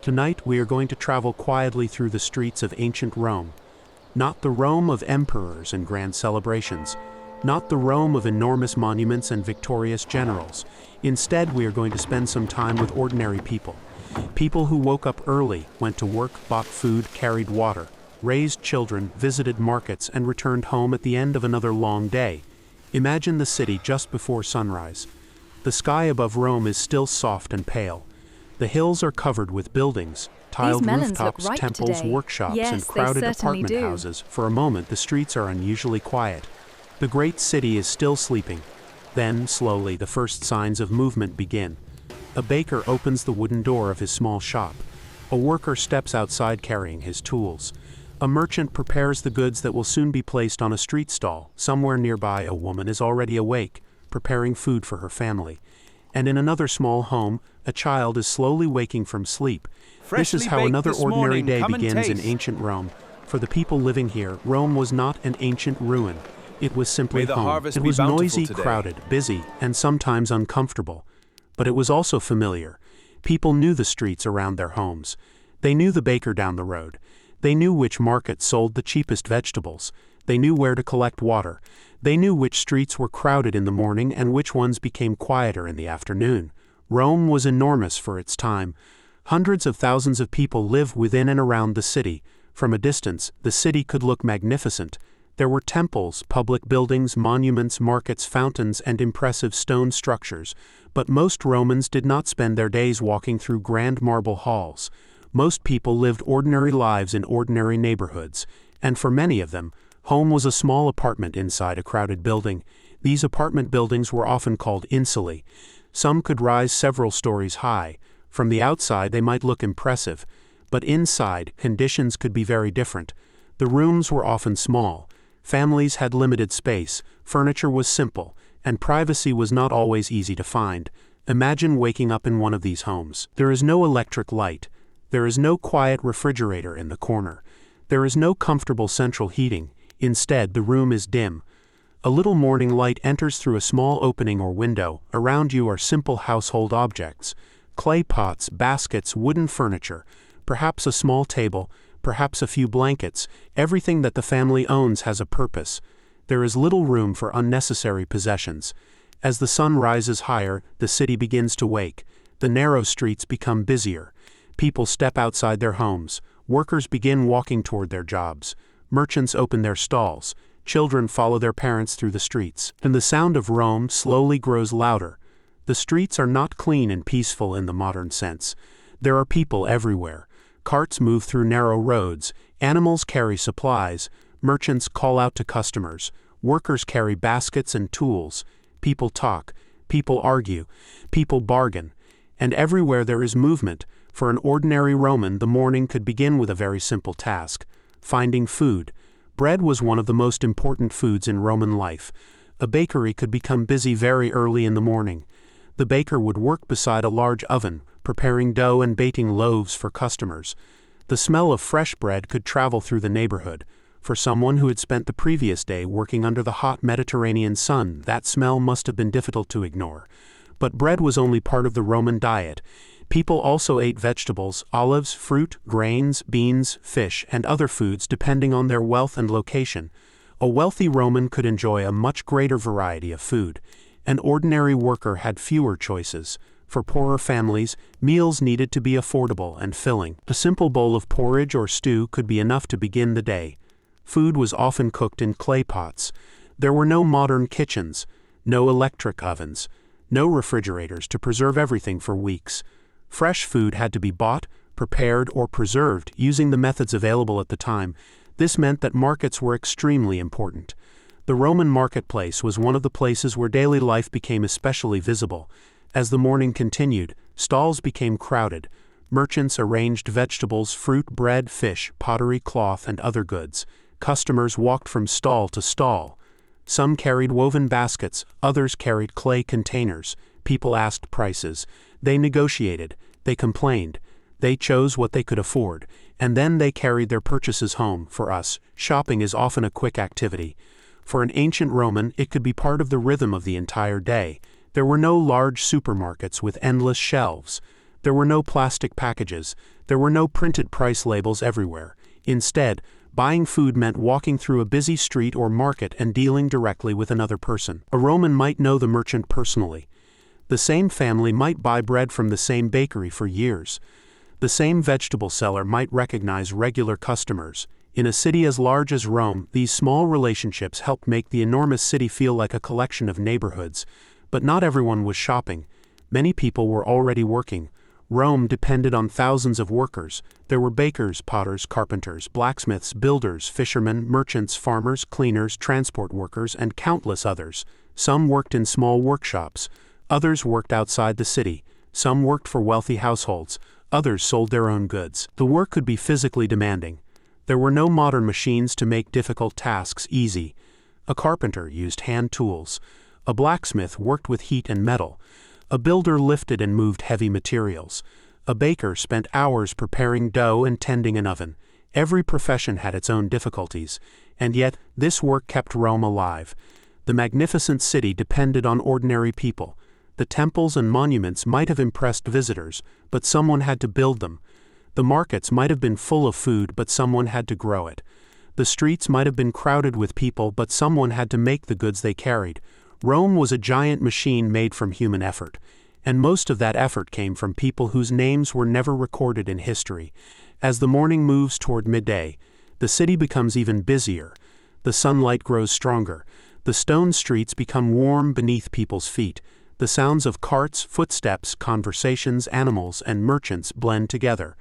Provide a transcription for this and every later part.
Tonight we are going to travel quietly through the streets of ancient Rome. Not the Rome of emperors and grand celebrations. Not the Rome of enormous monuments and victorious generals. Instead, we are going to spend some time with ordinary people. People who woke up early, went to work, bought food, carried water, raised children, visited markets, and returned home at the end of another long day. Imagine the city just before sunrise. The sky above Rome is still soft and pale. The hills are covered with buildings, tiled rooftops, temples, workshops, and crowded apartment houses. For a moment, the streets are unusually quiet. The great city is still sleeping. Then, slowly, the first signs of movement begin. A baker opens the wooden door of his small shop. A worker steps outside carrying his tools. A merchant prepares the goods that will soon be placed on a street stall. Somewhere nearby, a woman is already awake, preparing food for her family. And in another small home, a child is slowly waking from sleep. This is how another ordinary day begins in ancient Rome. For the people living here, Rome was not an ancient ruin. It was simply home. It was noisy, crowded, busy, and sometimes uncomfortable. But it was also familiar. People knew the streets around their homes. They knew the baker down the road. They knew which market sold the cheapest vegetables. They knew where to collect water. They knew which streets were crowded in the morning and which ones became quieter in the afternoon. Rome was enormous for its time. Hundreds of thousands of people live within and around the city. From a distance, the city could look magnificent. There were temples, public buildings, monuments, markets, fountains, and impressive stone structures. But most Romans did not spend their days walking through grand marble halls. Most people lived ordinary lives in ordinary neighborhoods. And for many of them, home was a small apartment inside a crowded building. These apartment buildings were often called insulae. Some could rise several stories high. From the outside, they might look impressive. But inside, conditions could be very different. The rooms were often small. Families had limited space. Furniture was simple. And privacy was not always easy to find. Imagine waking up in one of these homes. There is no electric light. There is no quiet refrigerator in the corner. There is no comfortable central heating. Instead, the room is dim. A little morning light enters through a small opening or window. Around you are simple household objects. Clay pots, baskets, wooden furniture, perhaps a small table, perhaps a few blankets. Everything that the family owns has a purpose. There is little room for unnecessary possessions. As the sun rises higher, the city begins to wake. The narrow streets become busier. People step outside their homes. Workers begin walking toward their jobs. Merchants open their stalls. Children follow their parents through the streets. And the sound of Rome slowly grows louder. The streets are not clean and peaceful in the modern sense. There are people everywhere. Carts move through narrow roads. Animals carry supplies. Merchants call out to customers. Workers carry baskets and tools. People talk. People argue. People bargain. And everywhere there is movement. For an ordinary Roman, the morning could begin with a very simple task: finding food. Bread was one of the most important foods in Roman life. A bakery could become busy very early in the morning. The baker would work beside a large oven, preparing dough and baking loaves for customers. The smell of fresh bread could travel through the neighborhood. For someone who had spent the previous day working under the hot Mediterranean sun, that smell must have been difficult to ignore. But bread was only part of the Roman diet. People also ate vegetables, olives, fruit, grains, beans, fish, and other foods depending on their wealth and location. A wealthy Roman could enjoy a much greater variety of food. An ordinary worker had fewer choices. For poorer families, meals needed to be affordable and filling. A simple bowl of porridge or stew could be enough to begin the day. Food was often cooked in clay pots. There were no modern kitchens, no electric ovens, no refrigerators to preserve everything for weeks. Fresh food had to be bought, prepared, or preserved using the methods available at the time. This meant that markets were extremely important. The Roman marketplace was one of the places where daily life became especially visible. As the morning continued, stalls became crowded. Merchants arranged vegetables, fruit, bread, fish, pottery, cloth, and other goods. Customers walked from stall to stall. Some carried woven baskets, others carried clay containers. People asked prices. They negotiated. They complained. They chose what they could afford. And then they carried their purchases home. For us, shopping is often a quick activity. For an ancient Roman, it could be part of the rhythm of the entire day. There were no large supermarkets with endless shelves. There were no plastic packages. There were no printed price labels everywhere. Instead, buying food meant walking through a busy street or market and dealing directly with another person. A Roman might know the merchant personally. The same family might buy bread from the same bakery for years. The same vegetable seller might recognize regular customers. In a city as large as Rome, these small relationships helped make the enormous city feel like a collection of neighborhoods. But not everyone was shopping. Many people were already working. Rome depended on thousands of workers. There were bakers, potters, carpenters, blacksmiths, builders, fishermen, merchants, farmers, cleaners, transport workers, and countless others. Some worked in small workshops. Others worked outside the city. Some worked for wealthy households. Others sold their own goods. The work could be physically demanding. There were no modern machines to make difficult tasks easy. A carpenter used hand tools. A blacksmith worked with heat and metal. A builder lifted and moved heavy materials. A baker spent hours preparing dough and tending an oven. Every profession had its own difficulties, and yet this work kept Rome alive. The magnificent city depended on ordinary people. The temples and monuments might have impressed visitors, but someone had to build them. The markets might have been full of food, but someone had to grow it. The streets might have been crowded with people, but someone had to make the goods they carried. Rome was a giant machine made from human effort, and most of that effort came from people whose names were never recorded in history. As the morning moves toward midday, the city becomes even busier. The sunlight grows stronger. The stone streets become warm beneath people's feet. The sounds of carts, footsteps, conversations, animals, and merchants blend together.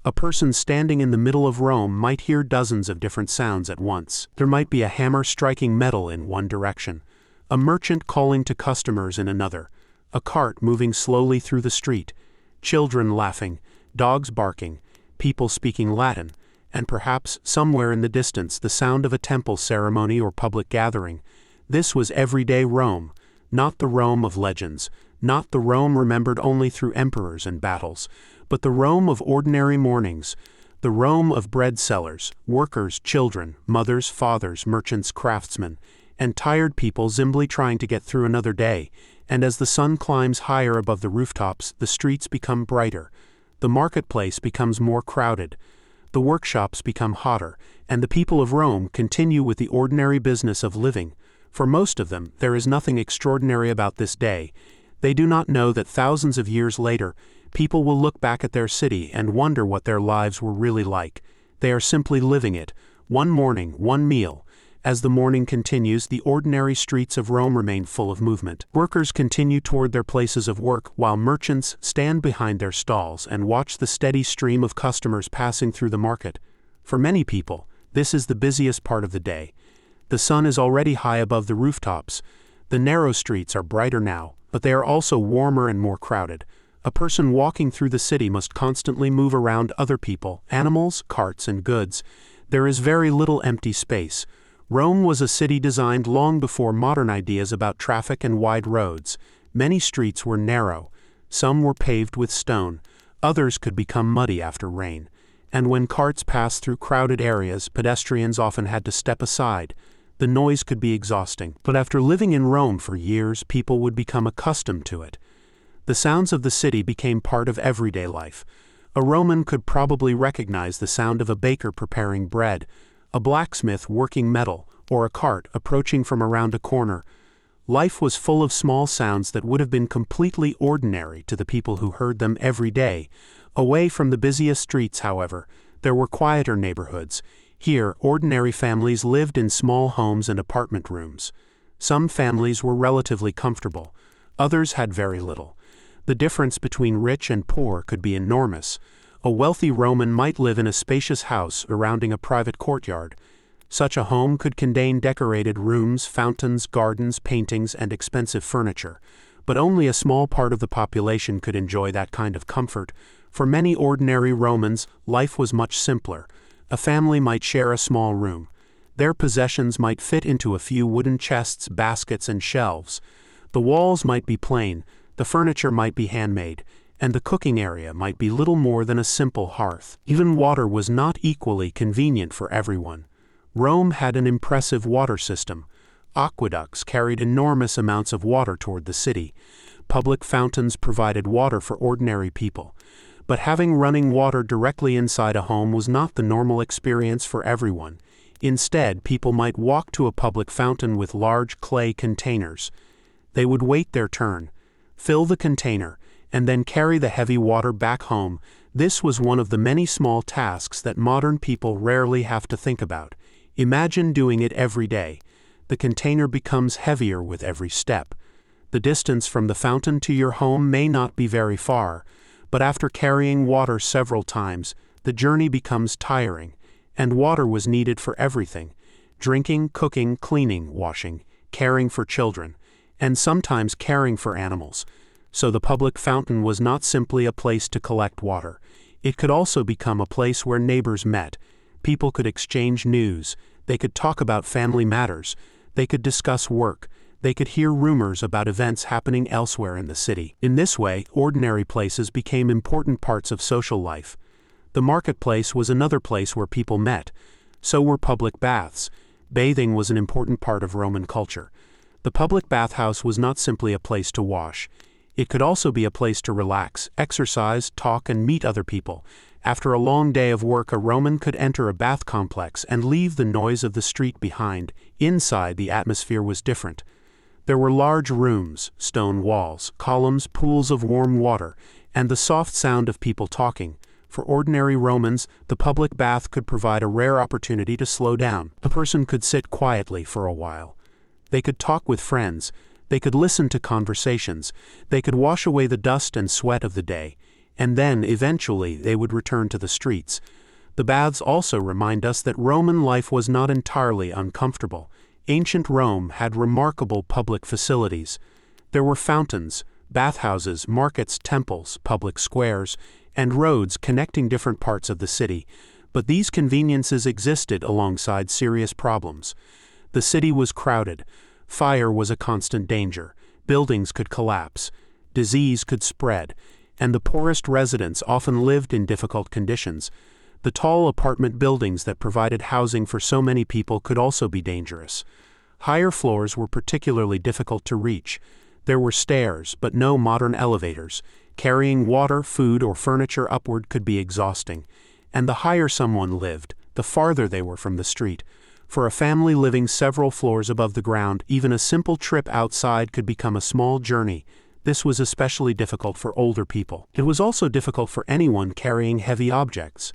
A person standing in the middle of Rome might hear dozens of different sounds at once. There might be a hammer striking metal in one direction, a merchant calling to customers in another, a cart moving slowly through the street, children laughing, dogs barking, people speaking Latin, and perhaps, somewhere in the distance, the sound of a temple ceremony or public gathering. This was everyday Rome, not the Rome of legends, not the Rome remembered only through emperors and battles, but the Rome of ordinary mornings, the Rome of bread sellers, workers, children, mothers, fathers, merchants, craftsmen, and tired people simply trying to get through another day. And as the sun climbs higher above the rooftops, the streets become brighter. The marketplace becomes more crowded. The workshops become hotter, and the people of Rome continue with the ordinary business of living. For most of them, there is nothing extraordinary about this day. They do not know that thousands of years later, people will look back at their city and wonder what their lives were really like. They are simply living it. One morning, one meal. As the morning continues, the ordinary streets of Rome remain full of movement. Workers continue toward their places of work, while merchants stand behind their stalls and watch the steady stream of customers passing through the market. For many people, this is the busiest part of the day. The sun is already high above the rooftops. The narrow streets are brighter now, but they are also warmer and more crowded. A person walking through the city must constantly move around other people, animals, carts, and goods. There is very little empty space. Rome was a city designed long before modern ideas about traffic and wide roads. Many streets were narrow. Some were paved with stone. Others could become muddy after rain. And when carts passed through crowded areas, pedestrians often had to step aside. The noise could be exhausting. But after living in Rome for years, people would become accustomed to it. The sounds of the city became part of everyday life. A Roman could probably recognize the sound of a baker preparing bread, a blacksmith working metal, or a cart approaching from around a corner. Life was full of small sounds that would have been completely ordinary to the people who heard them every day. Away from the busiest streets, however, there were quieter neighborhoods. Here, ordinary families lived in small homes and apartment rooms. Some families were relatively comfortable. Others had very little. The difference between rich and poor could be enormous. A wealthy Roman might live in a spacious house surrounding a private courtyard. Such a home could contain decorated rooms, fountains, gardens, paintings, and expensive furniture. But only a small part of the population could enjoy that kind of comfort. For many ordinary Romans, life was much simpler. A family might share a small room. Their possessions might fit into a few wooden chests, baskets, and shelves. The walls might be plain, the furniture might be handmade, and the cooking area might be little more than a simple hearth. Even water was not equally convenient for everyone. Rome had an impressive water system. Aqueducts carried enormous amounts of water toward the city. Public fountains provided water for ordinary people. But having running water directly inside a home was not the normal experience for everyone. Instead, people might walk to a public fountain with large clay containers. They would wait their turn, fill the container, and then carry the heavy water back home. This was one of the many small tasks that modern people rarely have to think about. Imagine doing it every day. The container becomes heavier with every step. The distance from the fountain to your home may not be very far, but after carrying water several times, the journey becomes tiring, and water was needed for everything: drinking, cooking, cleaning, washing, caring for children, and sometimes caring for animals. So the public fountain was not simply a place to collect water. It could also become a place where neighbors met. People could exchange news. They could talk about family matters. They could discuss work. They could hear rumors about events happening elsewhere in the city. In this way, ordinary places became important parts of social life. The marketplace was another place where people met. So were public baths. Bathing was an important part of Roman culture. The public bathhouse was not simply a place to wash. It could also be a place to relax, exercise, talk, and meet other people. After a long day of work, a Roman could enter a bath complex and leave the noise of the street behind. Inside, the atmosphere was different. There were large rooms, stone walls, columns, pools of warm water, and the soft sound of people talking. For ordinary Romans, the public bath could provide a rare opportunity to slow down. A person could sit quietly for a while. They could talk with friends. They could listen to conversations. They could wash away the dust and sweat of the day. And then, eventually, they would return to the streets. The baths also remind us that Roman life was not entirely uncomfortable. Ancient Rome had remarkable public facilities. There were fountains, bathhouses, markets, temples, public squares, and roads connecting different parts of the city. But these conveniences existed alongside serious problems. The city was crowded. Fire was a constant danger. Buildings could collapse. Disease could spread. And the poorest residents often lived in difficult conditions. The tall apartment buildings that provided housing for so many people could also be dangerous. Higher floors were particularly difficult to reach. There were stairs, but no modern elevators. Carrying water, food, or furniture upward could be exhausting. And the higher someone lived, the farther they were from the street. For a family living several floors above the ground, even a simple trip outside could become a small journey. This was especially difficult for older people. It was also difficult for anyone carrying heavy objects.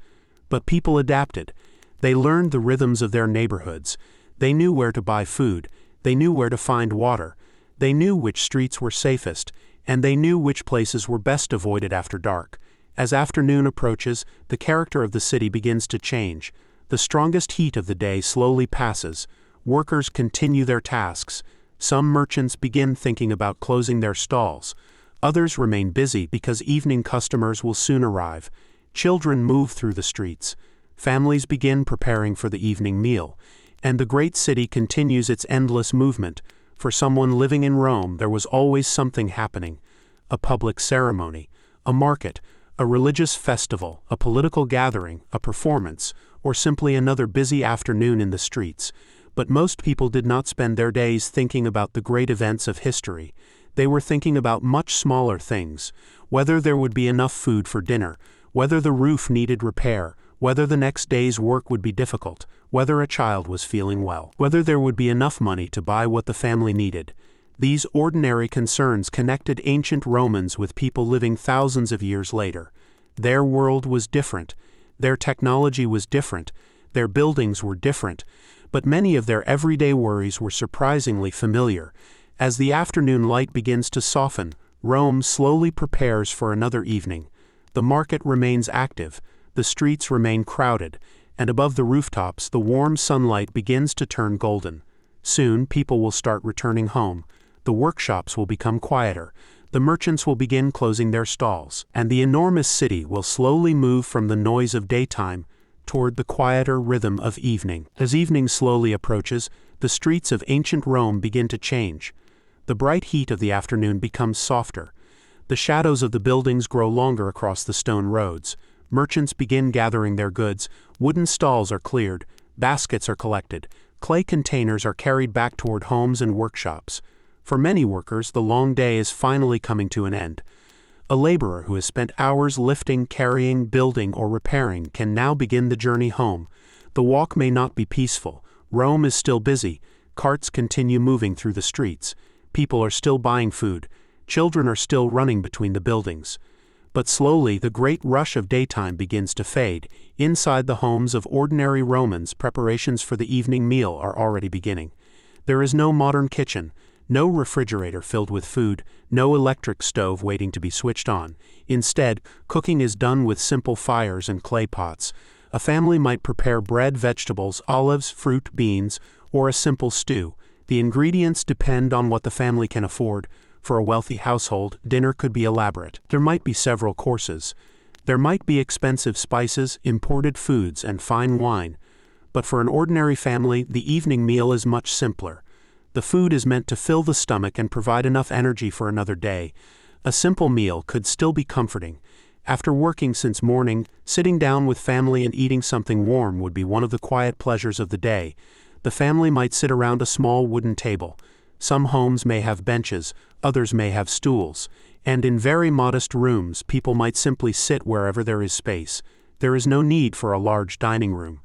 But people adapted. They learned the rhythms of their neighborhoods. They knew where to buy food. They knew where to find water. They knew which streets were safest, and they knew which places were best avoided after dark. As afternoon approaches, the character of the city begins to change. The strongest heat of the day slowly passes. Workers continue their tasks. Some merchants begin thinking about closing their stalls. Others remain busy because evening customers will soon arrive. Children move through the streets. Families begin preparing for the evening meal. And the great city continues its endless movement. For someone living in Rome, there was always something happening. A public ceremony, a market, a religious festival, a political gathering, a performance, or simply another busy afternoon in the streets. But most people did not spend their days thinking about the great events of history. They were thinking about much smaller things: whether there would be enough food for dinner, whether the roof needed repair, whether the next day's work would be difficult, whether a child was feeling well, whether there would be enough money to buy what the family needed. These ordinary concerns connected ancient Romans with people living thousands of years later. Their world was different. Their technology was different. Their buildings were different. But many of their everyday worries were surprisingly familiar. As the afternoon light begins to soften, Rome slowly prepares for another evening. The market remains active, the streets remain crowded, and above the rooftops the warm sunlight begins to turn golden. Soon people will start returning home. The workshops will become quieter. The merchants will begin closing their stalls, and the enormous city will slowly move from the noise of daytime toward the quieter rhythm of evening. As evening slowly approaches, the streets of ancient Rome begin to change. The bright heat of the afternoon becomes softer. The shadows of the buildings grow longer across the stone roads. Merchants begin gathering their goods. Wooden stalls are cleared. Baskets are collected. Clay containers are carried back toward homes and workshops. For many workers, the long day is finally coming to an end. A laborer who has spent hours lifting, carrying, building, or repairing can now begin the journey home. The walk may not be peaceful. Rome is still busy. Carts continue moving through the streets. People are still buying food. Children are still running between the buildings. But slowly, the great rush of daytime begins to fade. Inside the homes of ordinary Romans, preparations for the evening meal are already beginning. There is no modern kitchen, no refrigerator filled with food, no electric stove waiting to be switched on. Instead, cooking is done with simple fires and clay pots. A family might prepare bread, vegetables, olives, fruit, beans, or a simple stew. The ingredients depend on what the family can afford. For a wealthy household, dinner could be elaborate. There might be several courses. There might be expensive spices, imported foods, and fine wine. But for an ordinary family, the evening meal is much simpler. The food is meant to fill the stomach and provide enough energy for another day. A simple meal could still be comforting. After working since morning, sitting down with family and eating something warm would be one of the quiet pleasures of the day. The family might sit around a small wooden table. Some homes may have benches, others may have stools, and in very modest rooms, people might simply sit wherever there is space. There is no need for a large dining room.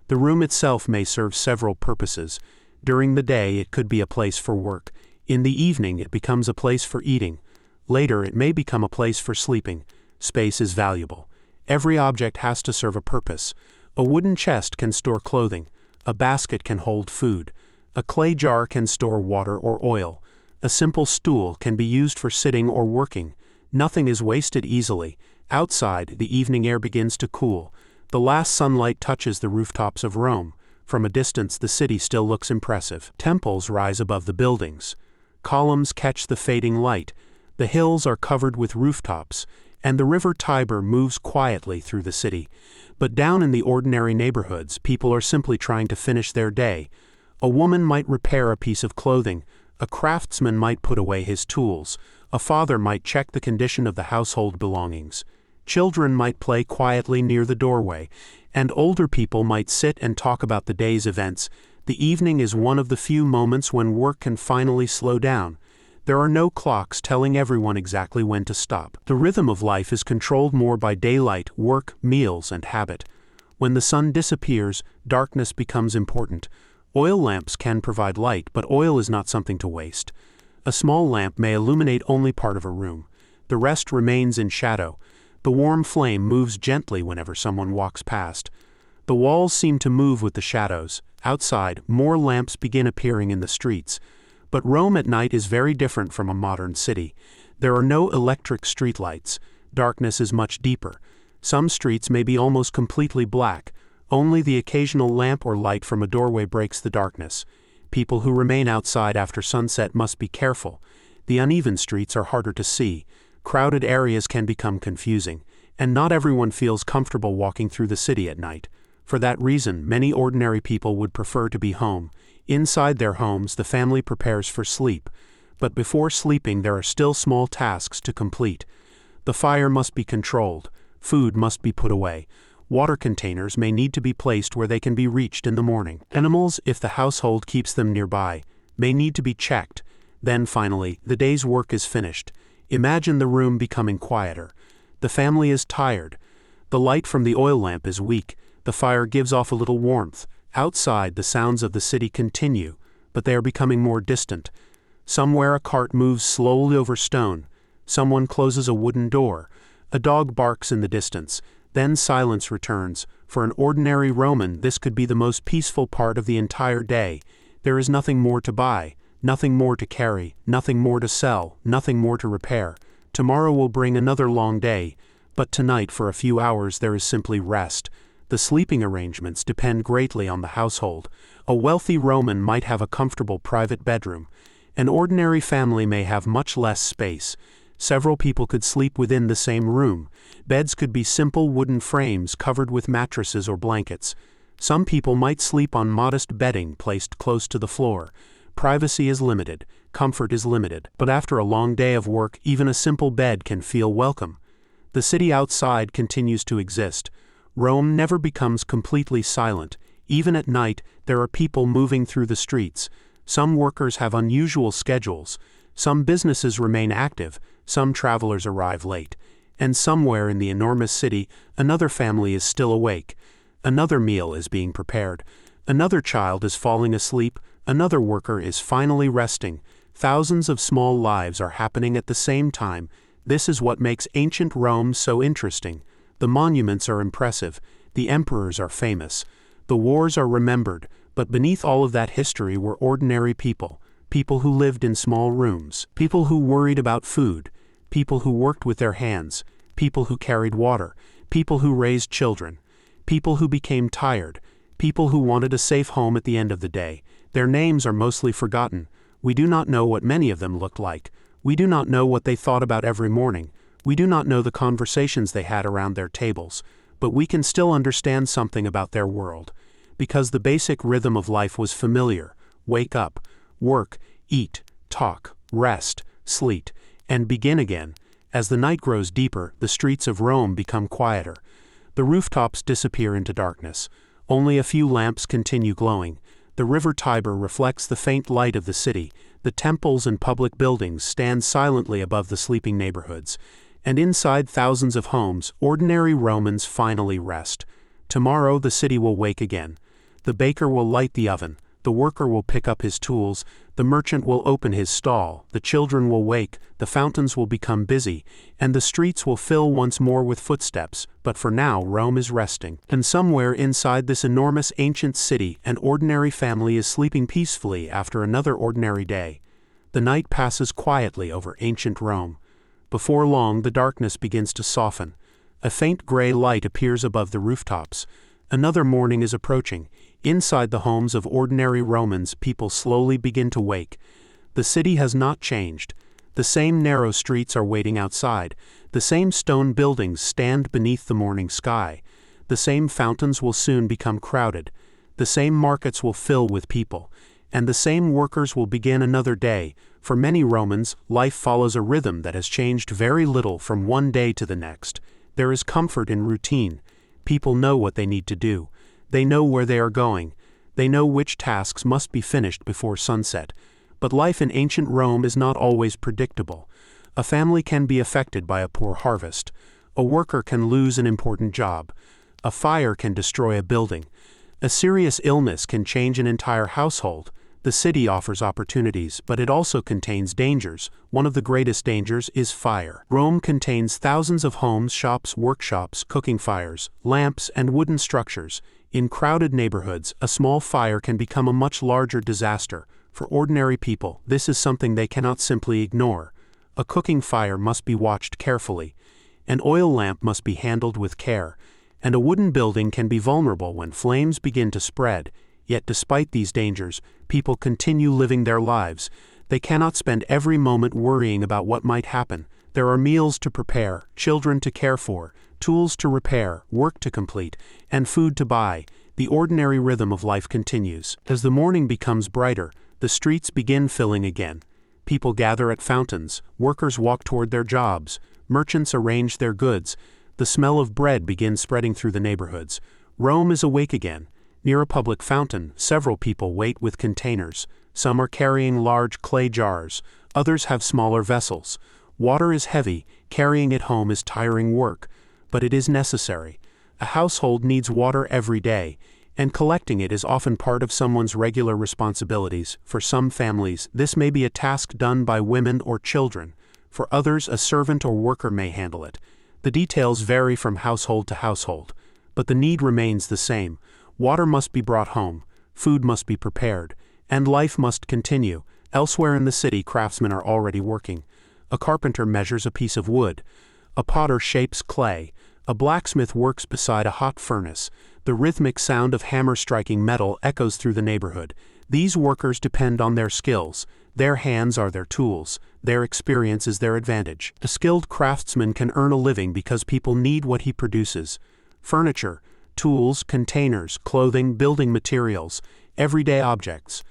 The room itself may serve several purposes. During the day, it could be a place for work. In the evening, it becomes a place for eating. Later, it may become a place for sleeping. Space is valuable. Every object has to serve a purpose. A wooden chest can store clothing. A basket can hold food. A clay jar can store water or oil. A simple stool can be used for sitting or working. Nothing is wasted easily. Outside, the evening air begins to cool. The last sunlight touches the rooftops of Rome. From a distance, the city still looks impressive. Temples rise above the buildings. Columns catch the fading light. The hills are covered with rooftops, and the river Tiber moves quietly through the city. But down in the ordinary neighborhoods, people are simply trying to finish their day. A woman might repair a piece of clothing. A craftsman might put away his tools. A father might check the condition of the household belongings. Children might play quietly near the doorway, and older people might sit and talk about the day's events. The evening is one of the few moments when work can finally slow down. There are no clocks telling everyone exactly when to stop. The rhythm of life is controlled more by daylight, work, meals, and habit. When the sun disappears, darkness becomes important. Oil lamps can provide light, but oil is not something to waste. A small lamp may illuminate only part of a room. The rest remains in shadow. The warm flame moves gently whenever someone walks past. The walls seem to move with the shadows. Outside, more lamps begin appearing in the streets. But Rome at night is very different from a modern city. There are no electric streetlights. Darkness is much deeper. Some streets may be almost completely black. Only the occasional lamp or light from a doorway breaks the darkness. People who remain outside after sunset must be careful. The uneven streets are harder to see. Crowded areas can become confusing, and not everyone feels comfortable walking through the city at night. For that reason, many ordinary people would prefer to be home. Inside their homes, the family prepares for sleep. But before sleeping, there are still small tasks to complete. The fire must be controlled. Food must be put away. Water containers may need to be placed where they can be reached in the morning. Animals, if the household keeps them nearby, may need to be checked. Then finally, the day's work is finished. Imagine the room becoming quieter. The family is tired. The light from the oil lamp is weak. The fire gives off a little warmth. Outside, the sounds of the city continue, but they are becoming more distant. Somewhere a cart moves slowly over stone. Someone closes a wooden door. A dog barks in the distance. Then silence returns. For an ordinary Roman, this could be the most peaceful part of the entire day. There is nothing more to buy, nothing more to carry, nothing more to sell, nothing more to repair. Tomorrow will bring another long day, but tonight for a few hours there is simply rest. The sleeping arrangements depend greatly on the household. A wealthy Roman might have a comfortable private bedroom. An ordinary family may have much less space. Several people could sleep within the same room. Beds could be simple wooden frames covered with mattresses or blankets. Some people might sleep on modest bedding placed close to the floor. Privacy is limited. Comfort is limited. But after a long day of work, even a simple bed can feel welcome. The city outside continues to exist. Rome never becomes completely silent. Even at night, there are people moving through the streets. Some workers have unusual schedules. Some businesses remain active. some travelers arrive late. And somewhere in the enormous city, another family is still awake. Another meal is being prepared. Another child is falling asleep. Another worker is finally resting. Thousands of small lives are happening at the same time. This is what makes ancient Rome so interesting. The monuments are impressive. The emperors are famous. The wars are remembered. But beneath all of that history were ordinary people. People who lived in small rooms. People who worried about food. People who worked with their hands. People who carried water. People who raised children. People who became tired. People who wanted a safe home at the end of the day. Their names are mostly forgotten. We do not know what many of them looked like. We do not know what they thought about every morning. We do not know the conversations they had around their tables. But we can still understand something about their world. Because the basic rhythm of life was familiar. Wake up, work, eat, talk, rest, sleep, and begin again. As the night grows deeper, the streets of Rome become quieter. The rooftops disappear into darkness. Only a few lamps continue glowing. The river Tiber reflects the faint light of the city. The temples and public buildings stand silently above the sleeping neighborhoods. And inside thousands of homes, ordinary Romans finally rest. Tomorrow the city will wake again. The baker will light the oven. The worker will pick up his tools. The merchant will open his stall. The children will wake. The fountains will become busy. And the streets will fill once more with footsteps. But for now, Rome is resting. And somewhere inside this enormous ancient city, an ordinary family is sleeping peacefully after another ordinary day. The night passes quietly over ancient Rome. Before long, the darkness begins to soften. A faint gray light appears above the rooftops. Another morning is approaching. Inside the homes of ordinary Romans, people slowly begin to wake. The city has not changed. The same narrow streets are waiting outside. The same stone buildings stand beneath the morning sky. The same fountains will soon become crowded. The same markets will fill with people. And the same workers will begin another day. For many Romans, life follows a rhythm that has changed very little from one day to the next. There is comfort in routine. People know what they need to do. They know where they are going. They know which tasks must be finished before sunset. But life in ancient Rome is not always predictable. A family can be affected by a poor harvest. A worker can lose an important job. A fire can destroy a building. A serious illness can change an entire household. The city offers opportunities, but it also contains dangers. One of the greatest dangers is fire. Rome contains thousands of homes, shops, workshops, cooking fires, lamps, and wooden structures. In crowded neighborhoods, a small fire can become a much larger disaster. For ordinary people, this is something they cannot simply ignore. A cooking fire must be watched carefully. An oil lamp must be handled with care. And a wooden building can be vulnerable when flames begin to spread. Yet despite these dangers, people continue living their lives. They cannot spend every moment worrying about what might happen. There are meals to prepare, children to care for, tools to repair, work to complete, and food to buy. The ordinary rhythm of life continues. As the morning becomes brighter, the streets begin filling again. People gather at fountains, workers walk toward their jobs, merchants arrange their goods. The smell of bread begins spreading through the neighborhoods. Rome is awake again. Near a public fountain, several people wait with containers. Some are carrying large clay jars. Others have smaller vessels. Water is heavy. Carrying it home is tiring work. But it is necessary. A household needs water every day, and collecting it is often part of someone's regular responsibilities. For some families, this may be a task done by women or children. For others, a servant or worker may handle it. The details vary from household to household, but the need remains the same. Water must be brought home, food must be prepared, and life must continue. Elsewhere in the city, craftsmen are already working. A carpenter measures a piece of wood. A potter shapes clay. A blacksmith works beside a hot furnace. The rhythmic sound of hammer striking metal echoes through the neighborhood. These workers depend on their skills. Their hands are their tools. Their experience is their advantage. A skilled craftsman can earn a living because people need what he produces. Furniture, tools, containers, clothing, building materials, everyday objects.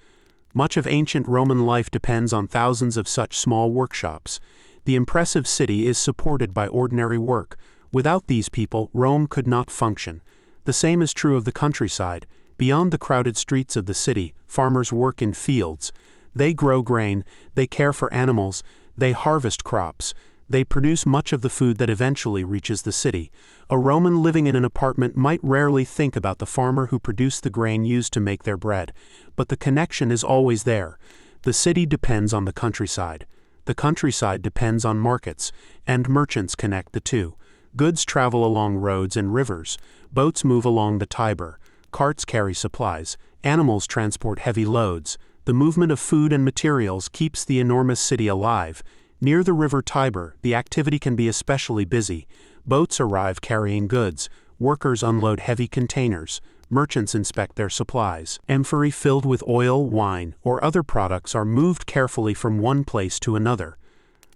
Much of ancient Roman life depends on thousands of such small workshops. The impressive city is supported by ordinary work. Without these people, Rome could not function. The same is true of the countryside. Beyond the crowded streets of the city, farmers work in fields. They grow grain, they care for animals, they harvest crops. They produce much of the food that eventually reaches the city. A Roman living in an apartment might rarely think about the farmer who produced the grain used to make their bread, but the connection is always there. The city depends on the countryside. The countryside depends on markets, and merchants connect the two. Goods travel along roads and rivers. Boats move along the Tiber. Carts carry supplies. Animals transport heavy loads. The movement of food and materials keeps the enormous city alive. Near the river Tiber, the activity can be especially busy. Boats arrive carrying goods. Workers unload heavy containers. Merchants inspect their supplies. Amphorae filled with oil, wine, or other products are moved carefully from one place to another.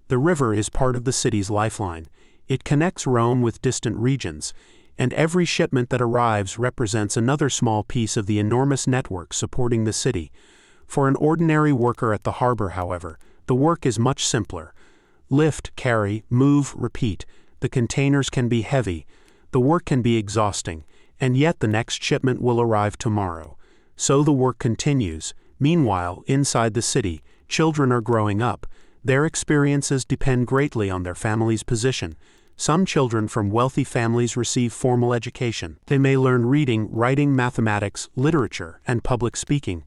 The river is part of the city's lifeline. It connects Rome with distant regions, and every shipment that arrives represents another small piece of the enormous network supporting the city. For an ordinary worker at the harbor, however, the work is much simpler. Lift, carry, move, repeat. The containers can be heavy. The work can be exhausting, and yet the next shipment will arrive tomorrow. So the work continues. Meanwhile, inside the city, children are growing up. Their experiences depend greatly on their family's position. Some children from wealthy families receive formal education. They may learn reading, writing, mathematics, literature, and public speaking.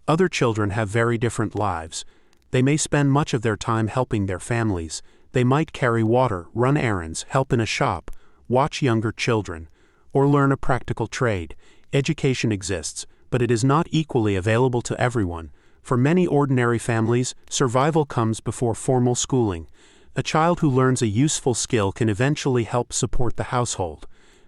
Other children have very different lives. They may spend much of their time helping their families. They might carry water, run errands, help in a shop, watch younger children, or learn a practical trade. Education exists, but it is not equally available to everyone. For many ordinary families, survival comes before formal schooling. A child who learns a useful skill can eventually help support the household.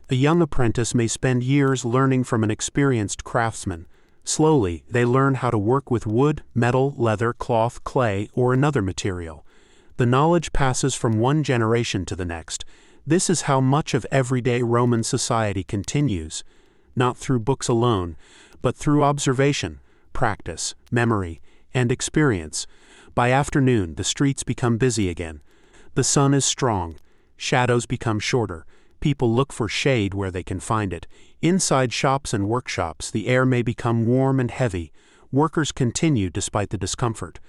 A young apprentice may spend years learning from an experienced craftsman. Slowly, they learn how to work with wood, metal, leather, cloth, clay, or another material. The knowledge passes from one generation to the next. This is how much of everyday Roman society continues, not through books alone, but through observation, practice, memory, and experience. By afternoon, the streets become busy again. The sun is strong. Shadows become shorter. People look for shade where they can find it. Inside shops and workshops, the air may become warm and heavy. Workers continue despite the discomfort.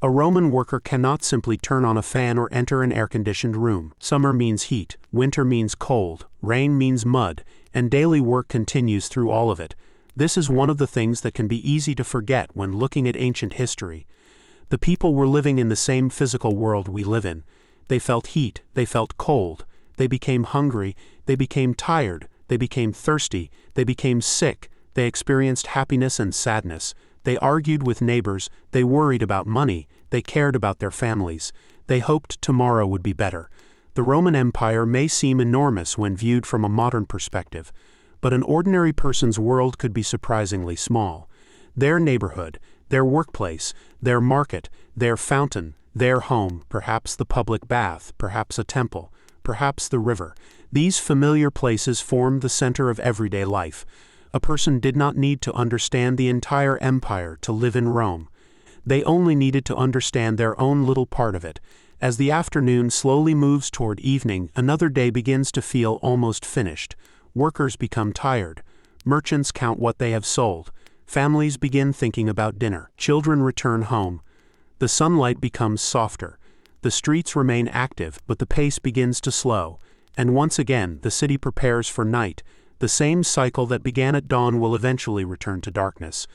A Roman worker cannot simply turn on a fan or enter an air-conditioned room. Summer means heat, winter means cold, rain means mud, and daily work continues through all of it. This is one of the things that can be easy to forget when looking at ancient history. The people were living in the same physical world we live in. They felt heat, they felt cold, they became hungry, they became tired, they became thirsty, they became sick, they experienced happiness and sadness. They argued with neighbors, they worried about money, they cared about their families, they hoped tomorrow would be better. The Roman Empire may seem enormous when viewed from a modern perspective, but an ordinary person's world could be surprisingly small. Their neighborhood, their workplace, their market, their fountain, their home, perhaps the public bath, perhaps a temple, perhaps the river. These familiar places formed the center of everyday life. A person did not need to understand the entire empire to live in Rome. They only needed to understand their own little part of it. As the afternoon slowly moves toward evening, another day begins to feel almost finished. Workers become tired. Merchants count what they have sold. Families begin thinking about dinner. Children return home. The sunlight becomes softer. The streets remain active, but the pace begins to slow. And once again, the city prepares for night. The same cycle that began at dawn will eventually return to darkness.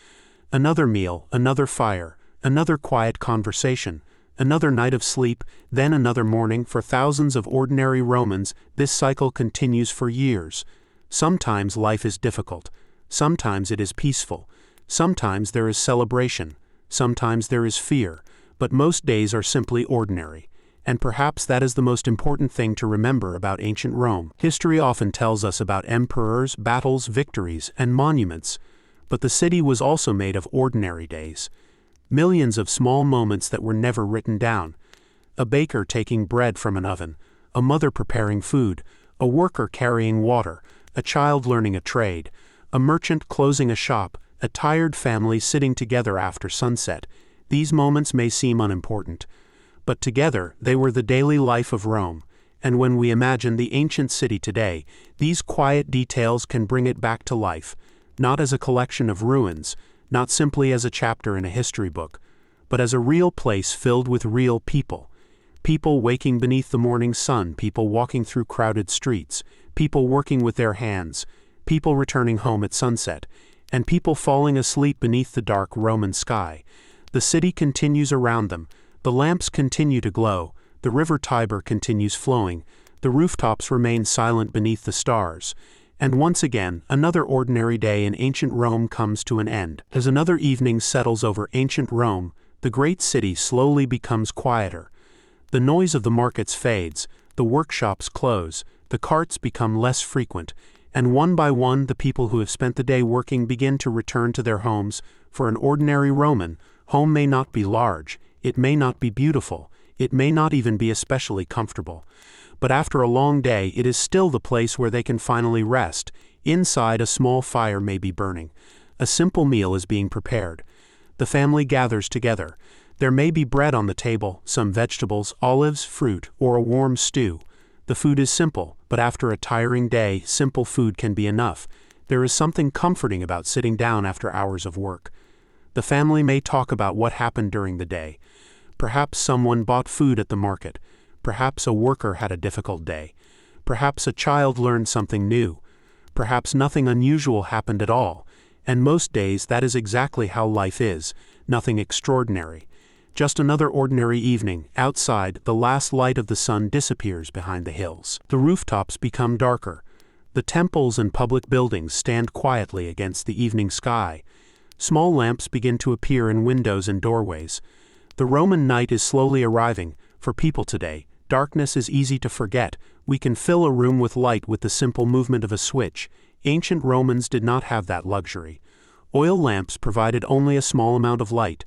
Another meal, another fire, another quiet conversation, another night of sleep, then another morning. For thousands of ordinary Romans, this cycle continues for years. Sometimes life is difficult. Sometimes it is peaceful. Sometimes there is celebration. Sometimes there is fear. But most days are simply ordinary. And perhaps that is the most important thing to remember about ancient Rome. History often tells us about emperors, battles, victories, and monuments. But the city was also made of ordinary days. Millions of small moments that were never written down. A baker taking bread from an oven, a mother preparing food, a worker carrying water, a child learning a trade, a merchant closing a shop, a tired family sitting together after sunset. These moments may seem unimportant, but together they were the daily life of Rome. And when we imagine the ancient city today, these quiet details can bring it back to life, not as a collection of ruins, not simply as a chapter in a history book, but as a real place filled with real people People waking beneath the morning sun, people walking through crowded streets, people working with their hands, people returning home at sunset, and people falling asleep beneath the dark Roman sky. The city continues around them, the lamps continue to glow, the river Tiber continues flowing, the rooftops remain silent beneath the stars. And once again, another ordinary day in ancient Rome comes to an end. As another evening settles over ancient Rome, the great city slowly becomes quieter. The noise of the markets fades, the workshops close, the carts become less frequent, and one by one the people who have spent the day working begin to return to their homes. For an ordinary Roman, home may not be large, it may not be beautiful, it may not even be especially comfortable. But after a long day, it is still the place where they can finally rest. Inside, a small fire may be burning. A simple meal is being prepared. The family gathers together. There may be bread on the table, some vegetables, olives, fruit, or a warm stew. The food is simple, but after a tiring day, simple food can be enough. There is something comforting about sitting down after hours of work. The family may talk about what happened during the day. Perhaps someone bought food at the market. Perhaps a worker had a difficult day. Perhaps a child learned something new. Perhaps nothing unusual happened at all. And most days that is exactly how life is, nothing extraordinary. Just another ordinary evening. Outside, the last light of the sun disappears behind the hills. The rooftops become darker. The temples and public buildings stand quietly against the evening sky. Small lamps begin to appear in windows and doorways. The Roman night is slowly arriving. For people today, darkness is easy to forget. We can fill a room with light with the simple movement of a switch. Ancient Romans did not have that luxury. Oil lamps provided only a small amount of light.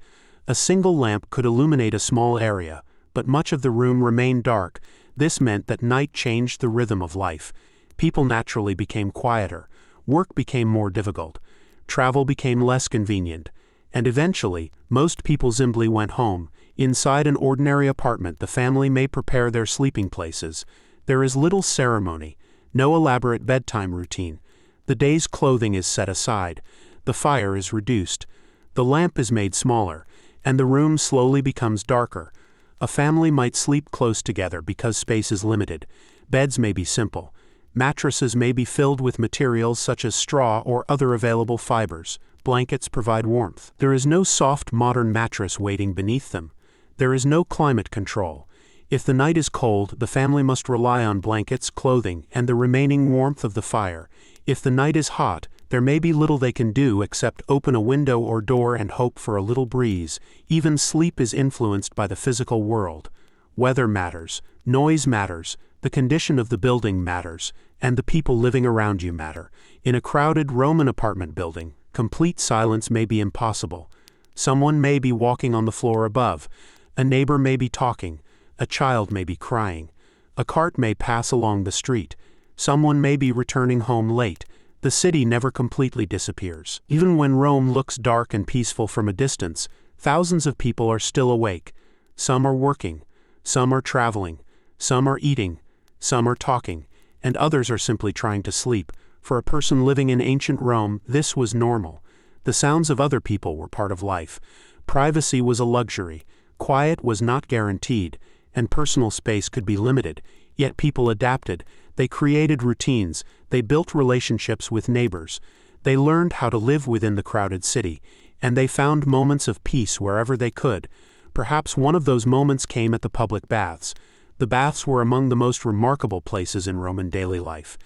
A single lamp could illuminate a small area, but much of the room remained dark. This meant that night changed the rhythm of life. People naturally became quieter. Work became more difficult. Travel became less convenient. And eventually, most people simply went home. Inside an ordinary apartment, the family may prepare their sleeping places. There is little ceremony, no elaborate bedtime routine. The day's clothing is set aside. The fire is reduced. The lamp is made smaller, and the room slowly becomes darker. A family might sleep close together because space is limited. Beds may be simple. Mattresses may be filled with materials such as straw or other available fibers. Blankets provide warmth. There is no soft modern mattress waiting beneath them. There is no climate control. If the night is cold, the family must rely on blankets, clothing, and the remaining warmth of the fire. If the night is hot, there may be little they can do except open a window or door and hope for a little breeze. Even sleep is influenced by the physical world. Weather matters, noise matters, the condition of the building matters, and the people living around you matter. In a crowded Roman apartment building, complete silence may be impossible. Someone may be walking on the floor above. A neighbor may be talking. A child may be crying. A cart may pass along the street. Someone may be returning home late. The city never completely disappears. Even when Rome looks dark and peaceful from a distance, thousands of people are still awake. Some are working. Some are traveling. Some are eating. Some are talking. And others are simply trying to sleep. For a person living in ancient Rome, this was normal. The sounds of other people were part of life. Privacy was a luxury. Quiet was not guaranteed, and personal space could be limited. Yet people adapted. They created routines. They built relationships with neighbors. They learned how to live within the crowded city, and they found moments of peace wherever they could. Perhaps one of those moments came at the public baths. The baths were among the most remarkable places in Roman daily life.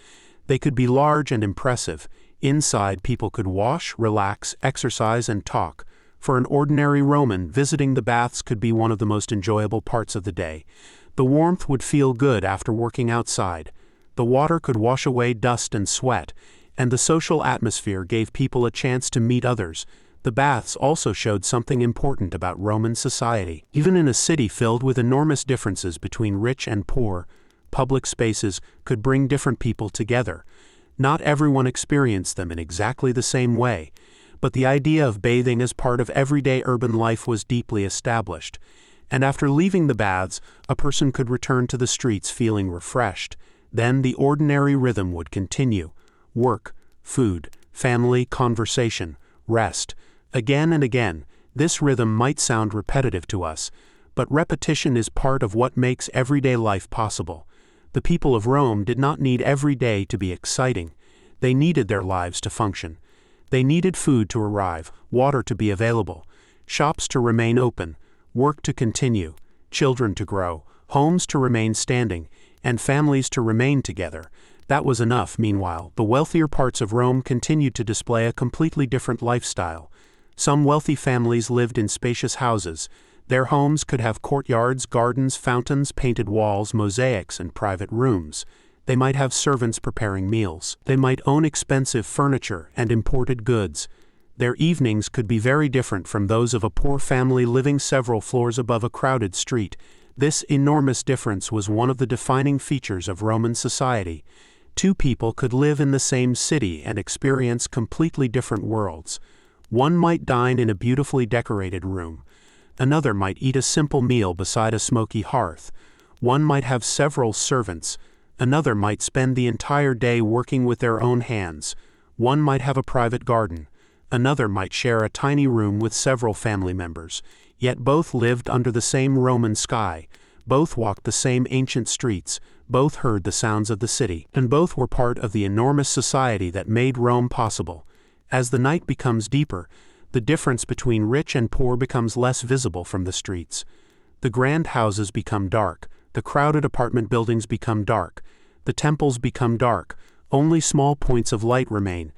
They could be large and impressive. Inside, people could wash, relax, exercise, and talk. For an ordinary Roman, visiting the baths could be one of the most enjoyable parts of the day. The warmth would feel good after working outside. The water could wash away dust and sweat, and the social atmosphere gave people a chance to meet others. The baths also showed something important about Roman society. Even in a city filled with enormous differences between rich and poor, public spaces could bring different people together. Not everyone experienced them in exactly the same way, but the idea of bathing as part of everyday urban life was deeply established. And after leaving the baths, a person could return to the streets feeling refreshed. Then the ordinary rhythm would continue. Work, food, family, conversation, rest. Again and again, this rhythm might sound repetitive to us, But repetition is part of what makes everyday life possible. The people of Rome did not need every day to be exciting. They needed their lives to function. They needed food to arrive, water to be available, shops to remain open, work to continue, children to grow, homes to remain standing, and families to remain together. That was enough. Meanwhile, the wealthier parts of Rome continued to display a completely different lifestyle. Some wealthy families lived in spacious houses. Their homes could have courtyards, gardens, fountains, painted walls, mosaics, and private rooms. They might have servants preparing meals. They might own expensive furniture and imported goods. Their evenings could be very different from those of a poor family living several floors above a crowded street. This enormous difference was one of the defining features of Roman society. Two people could live in the same city and experience completely different worlds. One might dine in a beautifully decorated room. Another might eat a simple meal beside a smoky hearth. One might have several servants. Another might spend the entire day working with their own hands. One might have a private garden. Another might share a tiny room with several family members. Yet both lived under the same Roman sky. Both walked the same ancient streets. Both heard the sounds of the city. And both were part of the enormous society that made Rome possible. As the night becomes deeper, the difference between rich and poor becomes less visible from the streets. The grand houses become dark. The crowded apartment buildings become dark. The temples become dark. Only small points of light remain.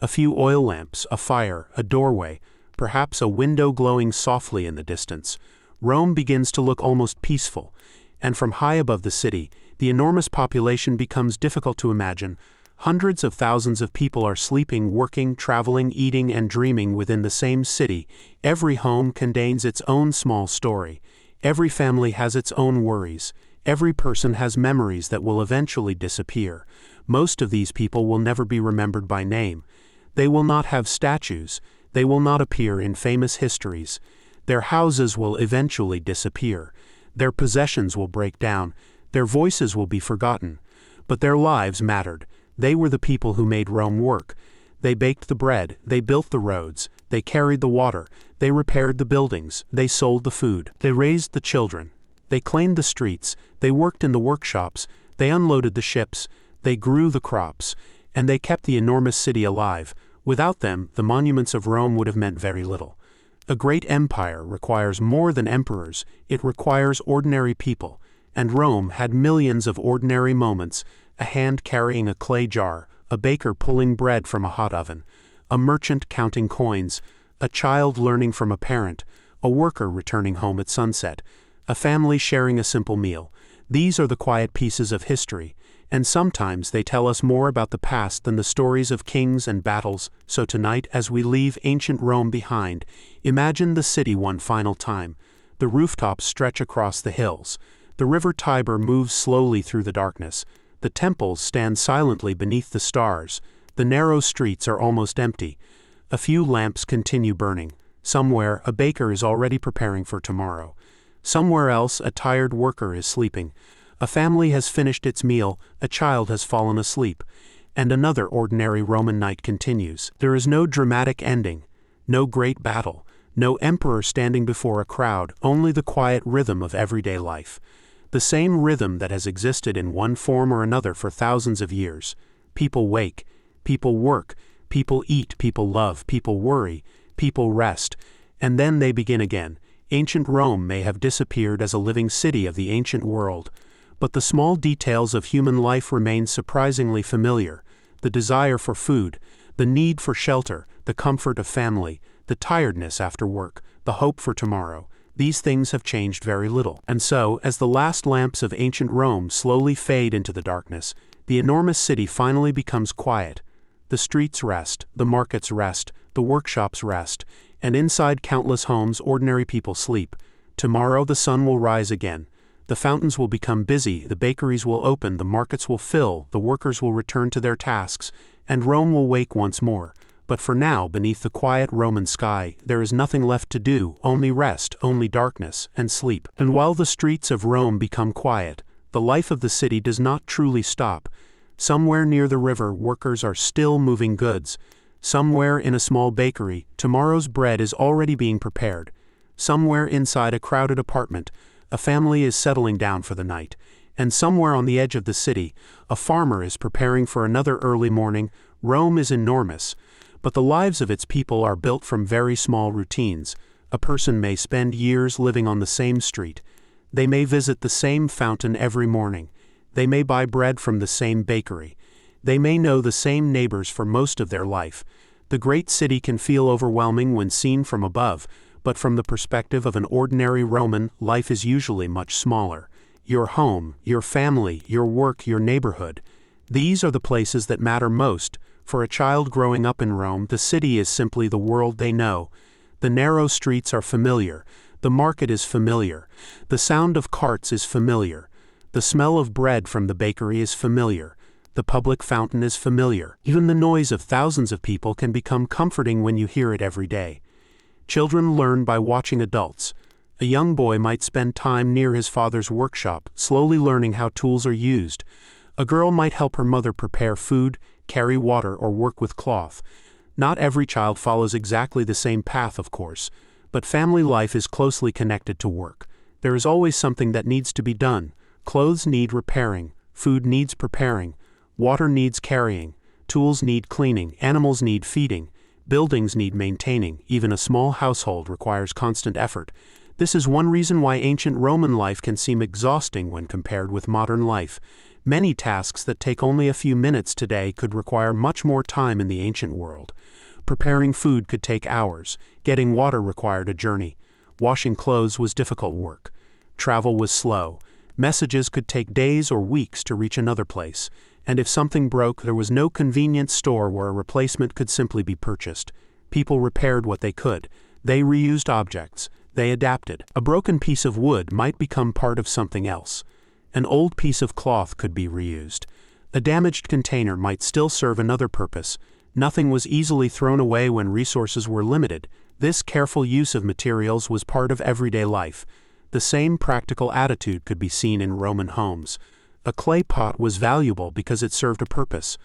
A few oil lamps, a fire, a doorway, perhaps a window glowing softly in the distance. Rome begins to look almost peaceful, and from high above the city, the enormous population becomes difficult to imagine. Hundreds of thousands of people are sleeping, working, traveling, eating, and dreaming within the same city. Every home contains its own small story. Every family has its own worries. Every person has memories that will eventually disappear. Most of these people will never be remembered by name. They will not have statues. They will not appear in famous histories. Their houses will eventually disappear. Their possessions will break down. Their voices will be forgotten. But their lives mattered. They were the people who made Rome work. They baked the bread. They built the roads. They carried the water. They repaired the buildings. They sold the food. They raised the children. They cleaned the streets. They worked in the workshops. They unloaded the ships. They grew the crops. And they kept the enormous city alive. Without them, the monuments of Rome would have meant very little. A great empire requires more than emperors. It requires ordinary people. And Rome had millions of ordinary moments. A hand carrying a clay jar, a baker pulling bread from a hot oven, a merchant counting coins, a child learning from a parent, a worker returning home at sunset, a family sharing a simple meal. These are the quiet pieces of history, and sometimes they tell us more about the past than the stories of kings and battles. So tonight, as we leave ancient Rome behind, imagine the city one final time. The rooftops stretch across the hills. The river Tiber moves slowly through the darkness. The temples stand silently beneath the stars. The narrow streets are almost empty. A few lamps continue burning. Somewhere, a baker is already preparing for tomorrow. Somewhere else, a tired worker is sleeping. A family has finished its meal. A child has fallen asleep. And another ordinary Roman night continues. There is no dramatic ending. No great battle. No emperor standing before a crowd. Only the quiet rhythm of everyday life. The same rhythm that has existed in one form or another for thousands of years. People wake, people work, people eat, people love, people worry, people rest, and then they begin again. Ancient Rome may have disappeared as a living city of the ancient world, but the small details of human life remain surprisingly familiar. The desire for food, the need for shelter, the comfort of family, the tiredness after work, the hope for tomorrow. These things have changed very little. And so, as the last lamps of ancient Rome slowly fade into the darkness, the enormous city finally becomes quiet. The streets rest, the markets rest, the workshops rest, and inside countless homes ordinary people sleep. Tomorrow the sun will rise again. The fountains will become busy, the bakeries will open, the markets will fill, the workers will return to their tasks, and Rome will wake once more. But for now, beneath the quiet Roman sky, there is nothing left to do, only rest, only darkness, and sleep. And while the streets of Rome become quiet, the life of the city does not truly stop. Somewhere near the river, workers are still moving goods. Somewhere in a small bakery, tomorrow's bread is already being prepared. Somewhere inside a crowded apartment, a family is settling down for the night, and somewhere on the edge of the city, a farmer is preparing for another early morning. Rome is enormous, but the lives of its people are built from very small routines. A person may spend years living on the same street. They may visit the same fountain every morning. They may buy bread from the same bakery. They may know the same neighbors for most of their life. The great city can feel overwhelming when seen from above, but from the perspective of an ordinary Roman, life is usually much smaller. Your home, your family, your work, your neighborhood. These are the places that matter most. For a child growing up in Rome, the city is simply the world they know. The narrow streets are familiar. The market is familiar. The sound of carts is familiar. The smell of bread from the bakery is familiar. The public fountain is familiar. Even the noise of thousands of people can become comforting when you hear it every day. Children learn by watching adults. A young boy might spend time near his father's workshop, slowly learning how tools are used. A girl might help her mother prepare food, carry water, or work with cloth. Not every child follows exactly the same path, of course, but family life is closely connected to work. There is always something that needs to be done. Clothes need repairing, food needs preparing, water needs carrying, tools need cleaning, animals need feeding, buildings need maintaining. Even a small household requires constant effort. This is one reason why ancient Roman life can seem exhausting when compared with modern life. Many tasks that take only a few minutes today could require much more time in the ancient world. Preparing food could take hours. Getting water required a journey. Washing clothes was difficult work. Travel was slow. Messages could take days or weeks to reach another place. And if something broke, there was no convenient store where a replacement could simply be purchased. People repaired what they could. They reused objects. They adapted. A broken piece of wood might become part of something else. An old piece of cloth could be reused. A damaged container might still serve another purpose. Nothing was easily thrown away when resources were limited. This careful use of materials was part of everyday life. The same practical attitude could be seen in Roman homes. A clay pot was valuable because it served a purpose.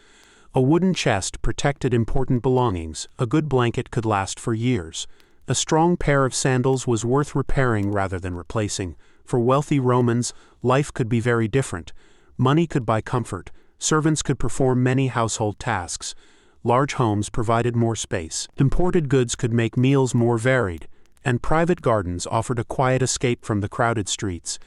A wooden chest protected important belongings. A good blanket could last for years. A strong pair of sandals was worth repairing rather than replacing. For wealthy Romans, life could be very different. Money could buy comfort. Servants could perform many household tasks. Large homes provided more space. Imported goods could make meals more varied. And private gardens offered a quiet escape from the crowded streets.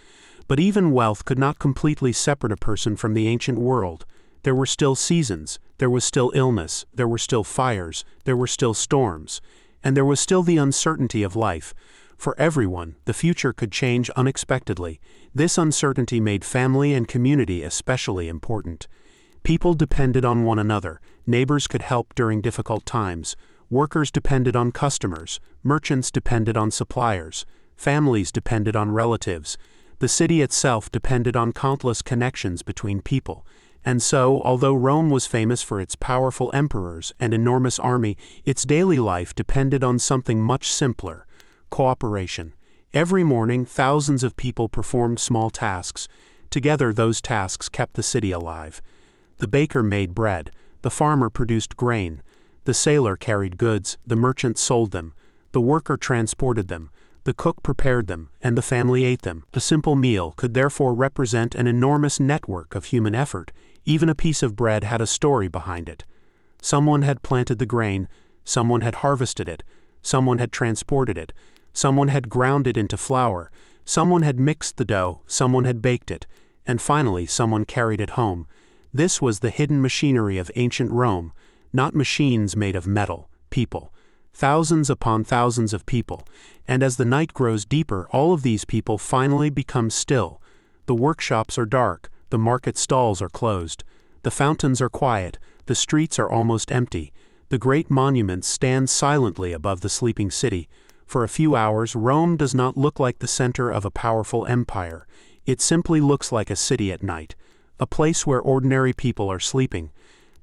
But even wealth could not completely separate a person from the ancient world. There were still seasons, there was still illness, there were still fires, there were still storms, and there was still the uncertainty of life. For everyone, the future could change unexpectedly. This uncertainty made family and community especially important. People depended on one another. Neighbors could help during difficult times. Workers depended on customers. Merchants depended on suppliers. Families depended on relatives. The city itself depended on countless connections between people. And so, although Rome was famous for its powerful emperors and enormous army, its daily life depended on something much simpler: cooperation. Every morning, thousands of people performed small tasks. Together, those tasks kept the city alive. The baker made bread. The farmer produced grain. The sailor carried goods. The merchant sold them. The worker transported them. The cook prepared them, and the family ate them. A simple meal could therefore represent an enormous network of human effort. Even a piece of bread had a story behind it. Someone had planted the grain, someone had harvested it, someone had transported it, someone had ground it into flour, someone had mixed the dough, someone had baked it, and finally someone carried it home. This was the hidden machinery of ancient Rome, not machines made of metal, people. Thousands upon thousands of people, and as the night grows deeper, all of these people finally become still. The workshops are dark, the market stalls are closed, the fountains are quiet, the streets are almost empty, the great monuments stand silently above the sleeping city. For a few hours, Rome does not look like the center of a powerful empire. It simply looks like a city at night, a place where ordinary people are sleeping.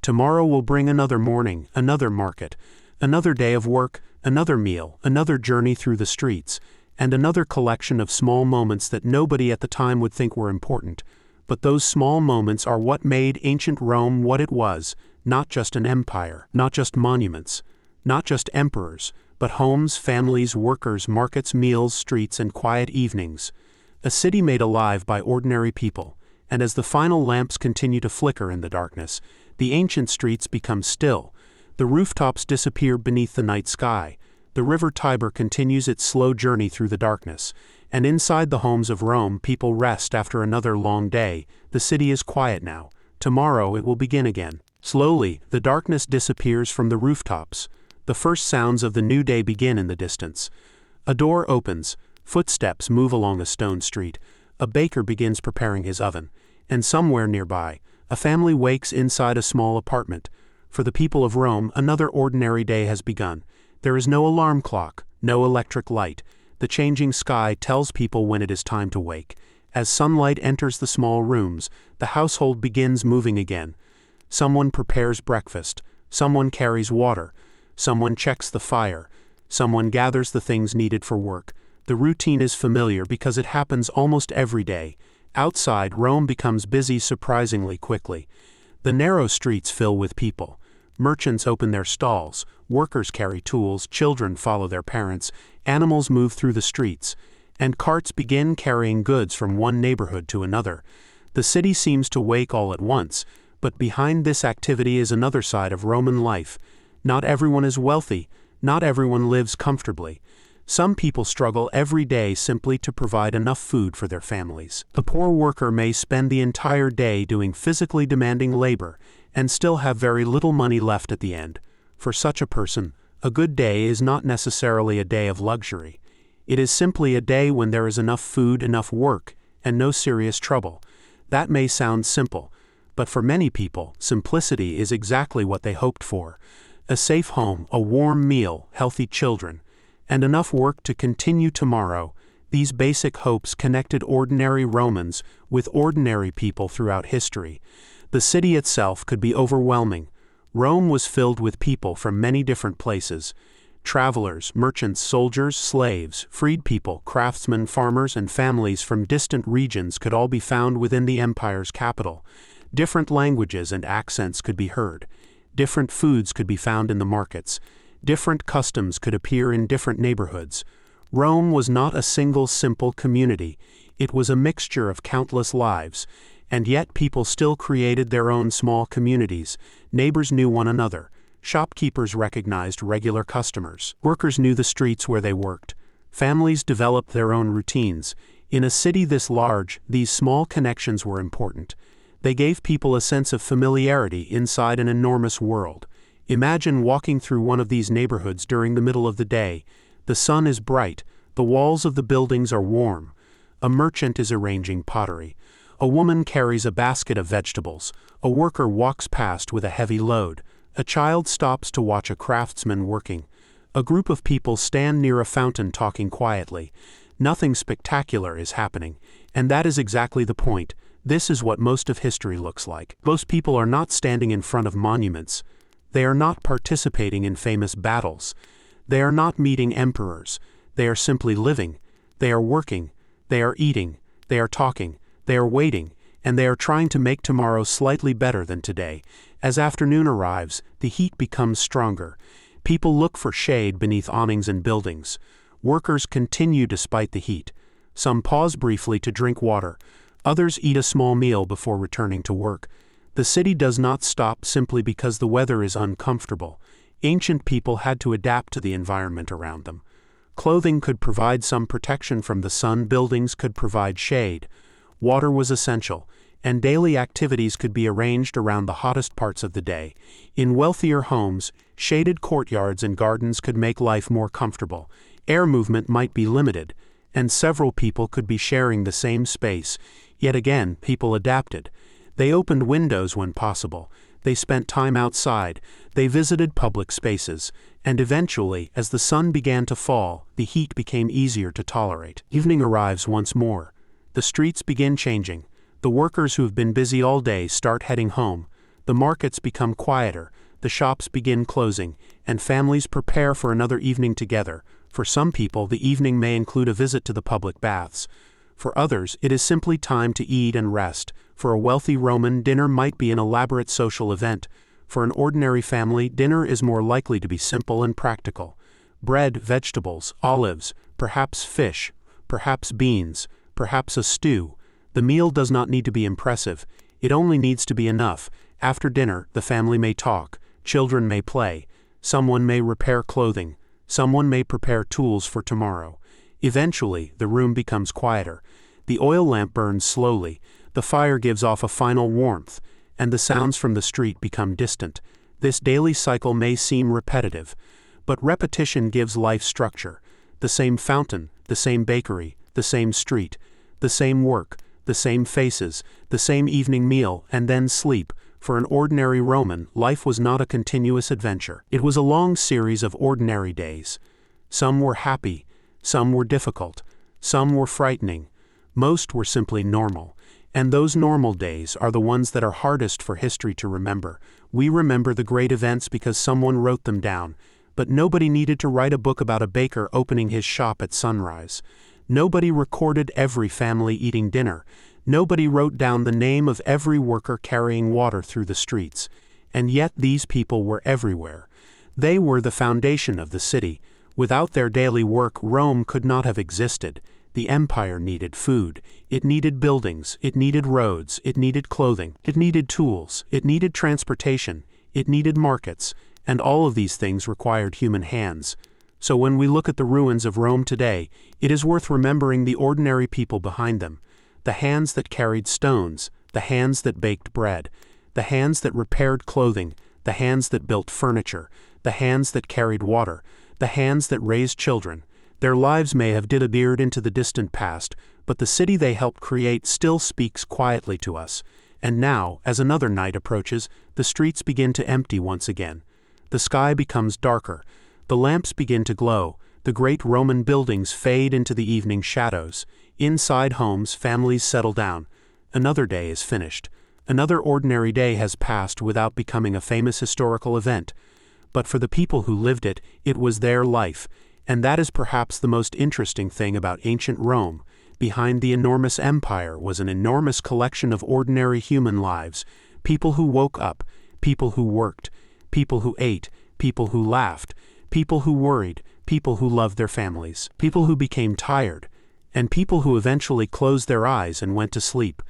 Tomorrow will bring another morning, another market, another day of work, another meal, another journey through the streets, and another collection of small moments that nobody at the time would think were important. But those small moments are what made ancient Rome what it was, not just an empire, not just monuments, not just emperors, but homes, families, workers, markets, meals, streets, and quiet evenings. A city made alive by ordinary people, and as the final lamps continue to flicker in the darkness, the ancient streets become still. The rooftops disappear beneath the night sky. The river Tiber continues its slow journey through the darkness, and inside the homes of Rome people rest after another long day. The city is quiet now. Tomorrow it will begin again. Slowly, the darkness disappears from the rooftops. The first sounds of the new day begin in the distance. A door opens, footsteps move along a stone street, a baker begins preparing his oven, and somewhere nearby, a family wakes inside a small apartment. For the people of Rome, another ordinary day has begun. There is no alarm clock, no electric light. The changing sky tells people when it is time to wake. As sunlight enters the small rooms, the household begins moving again. Someone prepares breakfast, someone carries water, someone checks the fire, someone gathers the things needed for work. The routine is familiar because it happens almost every day. Outside, Rome becomes busy surprisingly quickly. The narrow streets fill with people. Merchants open their stalls, workers carry tools, children follow their parents, animals move through the streets, and carts begin carrying goods from one neighborhood to another. The city seems to wake all at once, but behind this activity is another side of Roman life. Not everyone is wealthy, not everyone lives comfortably. Some people struggle every day simply to provide enough food for their families. The poor worker may spend the entire day doing physically demanding labor and still have very little money left at the end. For such a person, a good day is not necessarily a day of luxury. It is simply a day when there is enough food, enough work, and no serious trouble. That may sound simple, but for many people, simplicity is exactly what they hoped for. A safe home, a warm meal, healthy children, and enough work to continue tomorrow. These basic hopes connected ordinary Romans with ordinary people throughout history. The city itself could be overwhelming. Rome was filled with people from many different places. Travelers, merchants, soldiers, slaves, freed people, craftsmen, farmers, and families from distant regions could all be found within the empire's capital. Different languages and accents could be heard. Different foods could be found in the markets. Different customs could appear in different neighborhoods. Rome was not a single simple community. It was a mixture of countless lives. And yet people still created their own small communities. Neighbors knew one another. Shopkeepers recognized regular customers. Workers knew the streets where they worked. Families developed their own routines. In a city this large, these small connections were important. They gave people a sense of familiarity inside an enormous world. Imagine walking through one of these neighborhoods during the middle of the day. The sun is bright. The walls of the buildings are warm. A merchant is arranging pottery. A woman carries a basket of vegetables. A worker walks past with a heavy load. A child stops to watch a craftsman working. A group of people stand near a fountain talking quietly. Nothing spectacular is happening, and that is exactly the point. This is what most of history looks like. Most people are not standing in front of monuments. They are not participating in famous battles. They are not meeting emperors. They are simply living. They are working. They are eating. They are talking. They are waiting, and they are trying to make tomorrow slightly better than today. As afternoon arrives, the heat becomes stronger. People look for shade beneath awnings and buildings. Workers continue despite the heat. Some pause briefly to drink water. Others eat a small meal before returning to work. The city does not stop simply because the weather is uncomfortable. Ancient people had to adapt to the environment around them. Clothing could provide some protection from the sun, buildings could provide shade. Water was essential, and daily activities could be arranged around the hottest parts of the day. In wealthier homes, shaded courtyards and gardens could make life more comfortable. Air movement might be limited, and several people could be sharing the same space. Yet again, people adapted. They opened windows when possible. They spent time outside. They visited public spaces. And eventually, as the sun began to fall, the heat became easier to tolerate. Evening arrives once more. The streets begin changing. The workers who have been busy all day start heading home. The markets become quieter. The shops begin closing, and families prepare for another evening together. For some people, the evening may include a visit to the public baths. For others, it is simply time to eat and rest. For a wealthy Roman, dinner might be an elaborate social event. For an ordinary family, dinner is more likely to be simple and practical. bread, vegetables, olives, perhaps fish, perhaps beans, perhaps a stew. The meal does not need to be impressive, it only needs to be enough. After dinner, the family may talk, children may play, someone may repair clothing, someone may prepare tools for tomorrow. Eventually, the room becomes quieter. The oil lamp burns slowly, the fire gives off a final warmth, and the sounds from the street become distant. This daily cycle may seem repetitive, but repetition gives life structure. The same fountain, the same bakery, the same street, the same work, the same faces, the same evening meal, and then sleep. For an ordinary Roman, life was not a continuous adventure. It was a long series of ordinary days. Some were happy, some were difficult, some were frightening. Most were simply normal. And those normal days are the ones that are hardest for history to remember. We remember the great events because someone wrote them down, but nobody needed to write a book about a baker opening his shop at sunrise. Nobody recorded every family eating dinner. Nobody wrote down the name of every worker carrying water through the streets. And yet these people were everywhere. They were the foundation of the city. Without their daily work, Rome could not have existed. The empire needed food, it needed buildings, it needed roads, it needed clothing, it needed tools, it needed transportation, it needed markets, and all of these things required human hands. So when we look at the ruins of Rome today, it is worth remembering the ordinary people behind them. The hands that carried stones, the hands that baked bread, the hands that repaired clothing, the hands that built furniture, the hands that carried water, the hands that raised children. Their lives may have disappeared into the distant past, but the city they helped create still speaks quietly to us. And now, as another night approaches, the streets begin to empty once again. The sky becomes darker, the lamps begin to glow, the great Roman buildings fade into the evening shadows. Inside homes, families settle down. Another day is finished. Another ordinary day has passed without becoming a famous historical event. But for the people who lived it, it was their life. And that is perhaps the most interesting thing about ancient Rome. Behind the enormous empire was an enormous collection of ordinary human lives, people who woke up, people who worked, people who ate, people who laughed, people who worried, people who loved their families, people who became tired, and people who eventually closed their eyes and went to sleep.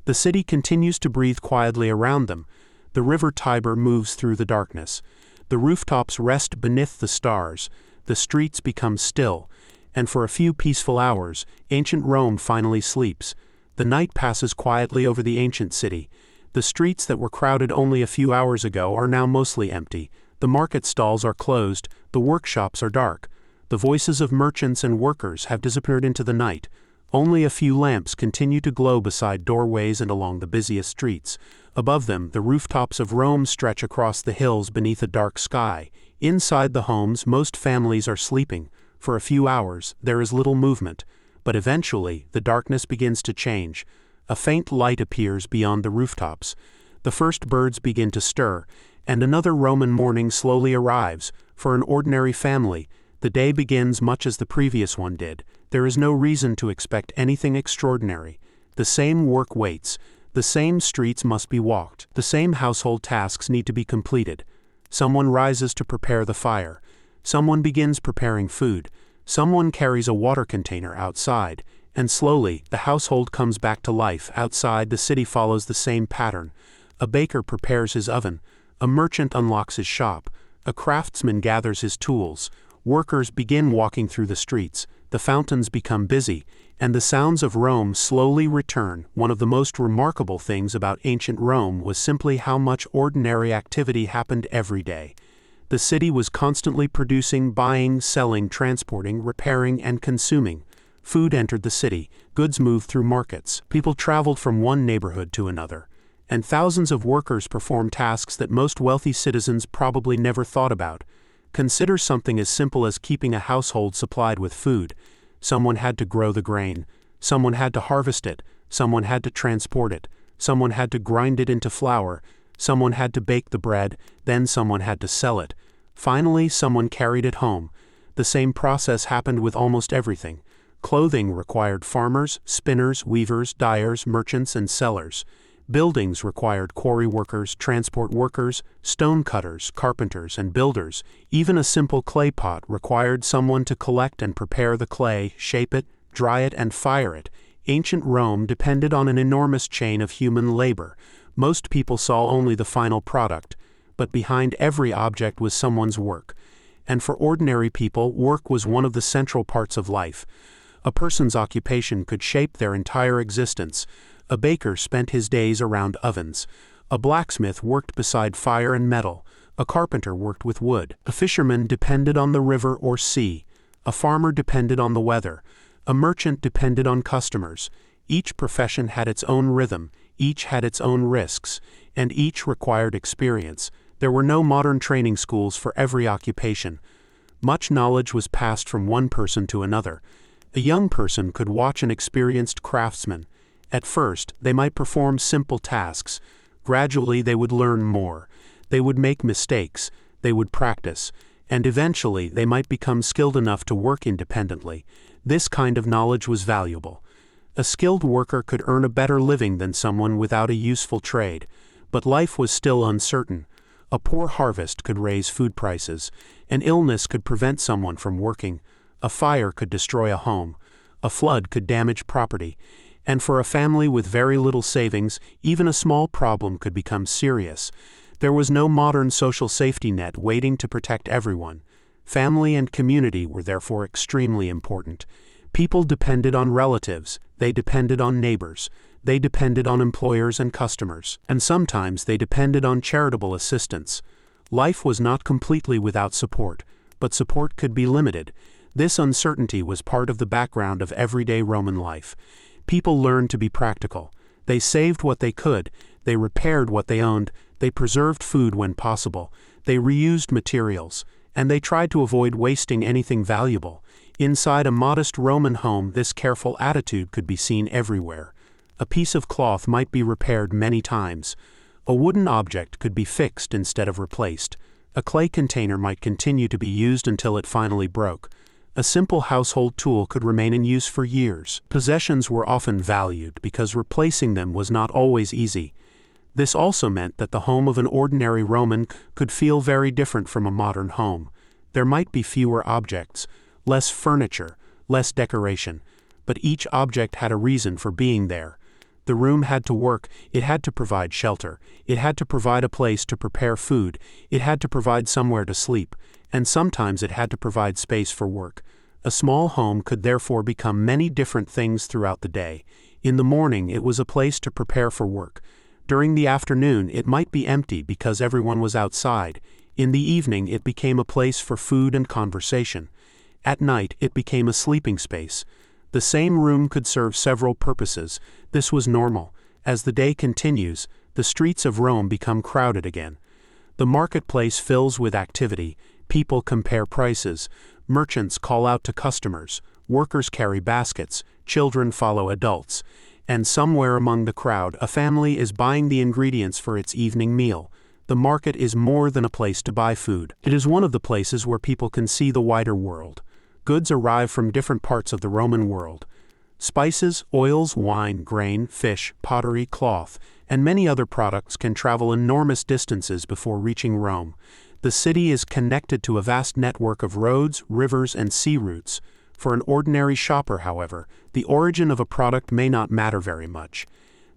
The city continues to breathe quietly around them. The river Tiber moves through the darkness. The rooftops rest beneath the stars. The streets become still, and for a few peaceful hours, ancient Rome finally sleeps. The night passes quietly over the ancient city. The streets that were crowded only a few hours ago are now mostly empty. The market stalls are closed, the workshops are dark. The voices of merchants and workers have disappeared into the night. Only a few lamps continue to glow beside doorways and along the busiest streets. Above them, the rooftops of Rome stretch across the hills beneath a dark sky. Inside the homes, most families are sleeping. For a few hours, there is little movement. But eventually, the darkness begins to change. A faint light appears beyond the rooftops. The first birds begin to stir, and another Roman morning slowly arrives. For an ordinary family, the day begins much as the previous one did. There is no reason to expect anything extraordinary. The same work waits. The same streets must be walked. The same household tasks need to be completed. Someone rises to prepare the fire. Someone begins preparing food. Someone carries a water container outside. And slowly, the household comes back to life. Outside, the city follows the same pattern. A baker prepares his oven. A merchant unlocks his shop. A craftsman gathers his tools. Workers begin walking through the streets. The fountains become busy, and the sounds of Rome slowly return. One of the most remarkable things about ancient Rome was simply how much ordinary activity happened every day. The city was constantly producing, buying, selling, transporting, repairing, and consuming. Food entered the city, goods moved through markets, people traveled from one neighborhood to another, and thousands of workers performed tasks that most wealthy citizens probably never thought about. Consider something as simple as keeping a household supplied with food. Someone had to grow the grain. Someone had to harvest it. Someone had to transport it. Someone had to grind it into flour. Someone had to bake the bread. Then someone had to sell it. Finally, someone carried it home. The same process happened with almost everything. Clothing required farmers, spinners, weavers, dyers, merchants, and sellers. Buildings required quarry workers, transport workers, stone cutters, carpenters, and builders. Even a simple clay pot required someone to collect and prepare the clay, shape it, dry it, and fire it. Ancient Rome depended on an enormous chain of human labor. Most people saw only the final product, but behind every object was someone's work. And for ordinary people, work was one of the central parts of life. A person's occupation could shape their entire existence. A baker spent his days around ovens. A blacksmith worked beside fire and metal. A carpenter worked with wood. A fisherman depended on the river or sea. A farmer depended on the weather. A merchant depended on customers. Each profession had its own rhythm, each had its own risks, and each required experience. There were no modern training schools for every occupation. Much knowledge was passed from one person to another. A young person could watch an experienced craftsman. At first, they might perform simple tasks. Gradually, they would learn more. They would make mistakes. They would practice. And eventually, they might become skilled enough to work independently. This kind of knowledge was valuable. A skilled worker could earn a better living than someone without a useful trade. But life was still uncertain. A poor harvest could raise food prices. An illness could prevent someone from working. A fire could destroy a home. A flood could damage property. And for a family with very little savings, even a small problem could become serious. There was no modern social safety net waiting to protect everyone. Family and community were therefore extremely important. People depended on relatives, they depended on neighbors, they depended on employers and customers, and sometimes they depended on charitable assistance. Life was not completely without support, but support could be limited. This uncertainty was part of the background of everyday Roman life. People learned to be practical. They saved what they could, they repaired what they owned, they preserved food when possible, they reused materials, and they tried to avoid wasting anything valuable. Inside a modest Roman home, this careful attitude could be seen everywhere. A piece of cloth might be repaired many times. A wooden object could be fixed instead of replaced. A clay container might continue to be used until it finally broke. A simple household tool could remain in use for years. Possessions were often valued because replacing them was not always easy. This also meant that the home of an ordinary Roman could feel very different from a modern home. There might be fewer objects, less furniture, less decoration, but each object had a reason for being there. The room had to work, it had to provide shelter, it had to provide a place to prepare food, it had to provide somewhere to sleep, and sometimes it had to provide space for work. A small home could therefore become many different things throughout the day. In the morning, it was a place to prepare for work. During the afternoon, it might be empty because everyone was outside. In the evening, it became a place for food and conversation. At night, it became a sleeping space. The same room could serve several purposes. This was normal. As the day continues, the streets of Rome become crowded again. The marketplace fills with activity. People compare prices. Merchants call out to customers. Workers carry baskets. Children follow adults. And somewhere among the crowd, a family is buying the ingredients for its evening meal. The market is more than a place to buy food. It is one of the places where people can see the wider world. Goods arrive from different parts of the Roman world. Spices, oils, wine, grain, fish, pottery, cloth, and many other products can travel enormous distances before reaching Rome. The city is connected to a vast network of roads, rivers, and sea routes. For an ordinary shopper, however, the origin of a product may not matter very much.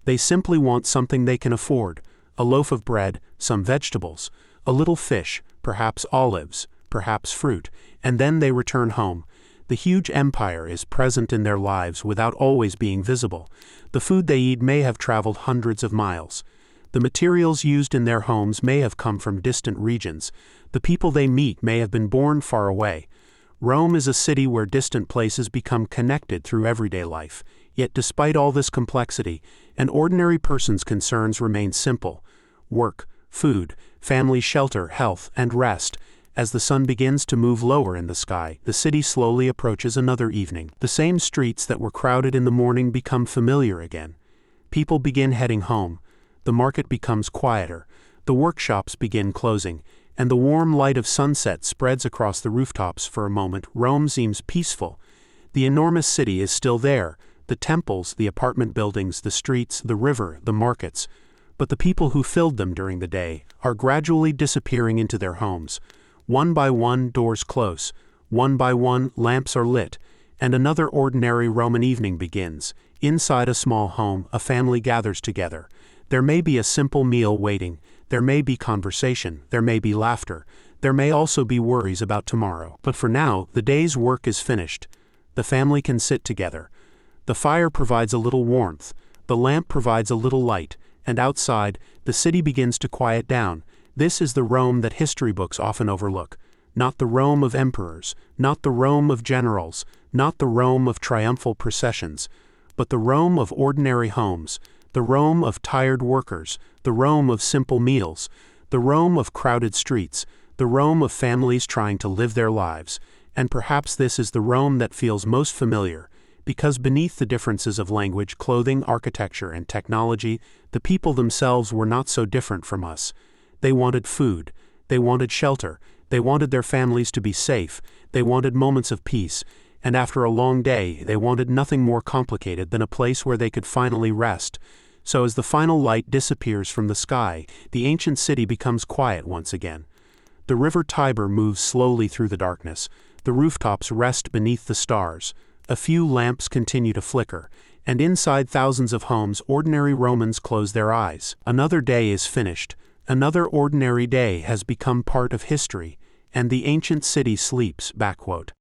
They simply want something they can afford: a loaf of bread, some vegetables, a little fish, perhaps olives, perhaps fruit, and then they return home. The huge empire is present in their lives without always being visible. The food they eat may have traveled hundreds of miles. The materials used in their homes may have come from distant regions. The people they meet may have been born far away. Rome is a city where distant places become connected through everyday life. Yet despite all this complexity, an ordinary person's concerns remain simple: work, food, family, shelter, health, and rest. As the sun begins to move lower in the sky, the city slowly approaches another evening. The same streets that were crowded in the morning become familiar again. People begin heading home. The market becomes quieter. The workshops begin closing, and the warm light of sunset spreads across the rooftops. For a moment, Rome seems peaceful. The enormous city is still there: the temples, the apartment buildings, the streets, the river, the markets. but the people who filled them during the day are gradually disappearing into their homes. One by one, doors close. One by one, lamps are lit, and another ordinary Roman evening begins. Inside a small home, a family gathers together. There may be a simple meal waiting. There may be conversation. There may be laughter. There may also be worries about tomorrow. But for now, the day's work is finished. The family can sit together. The fire provides a little warmth. The lamp provides a little light. And outside, the city begins to quiet down. This is the Rome that history books often overlook. Not the Rome of emperors, not the Rome of generals, not the Rome of triumphal processions, but the Rome of ordinary homes, the Rome of tired workers, the Rome of simple meals, the Rome of crowded streets, the Rome of families trying to live their lives. And perhaps this is the Rome that feels most familiar, because beneath the differences of language, clothing, architecture, and technology, the people themselves were not so different from us. They wanted food, they wanted shelter, they wanted their families to be safe, they wanted moments of peace, and after a long day, they wanted nothing more complicated than a place where they could finally rest. So as the final light disappears from the sky, the ancient city becomes quiet once again. The river Tiber moves slowly through the darkness. The rooftops rest beneath the stars. A few lamps continue to flicker, and inside thousands of homes, ordinary Romans close their eyes. Another day is finished. Another ordinary day has become part of history, and the ancient city sleeps.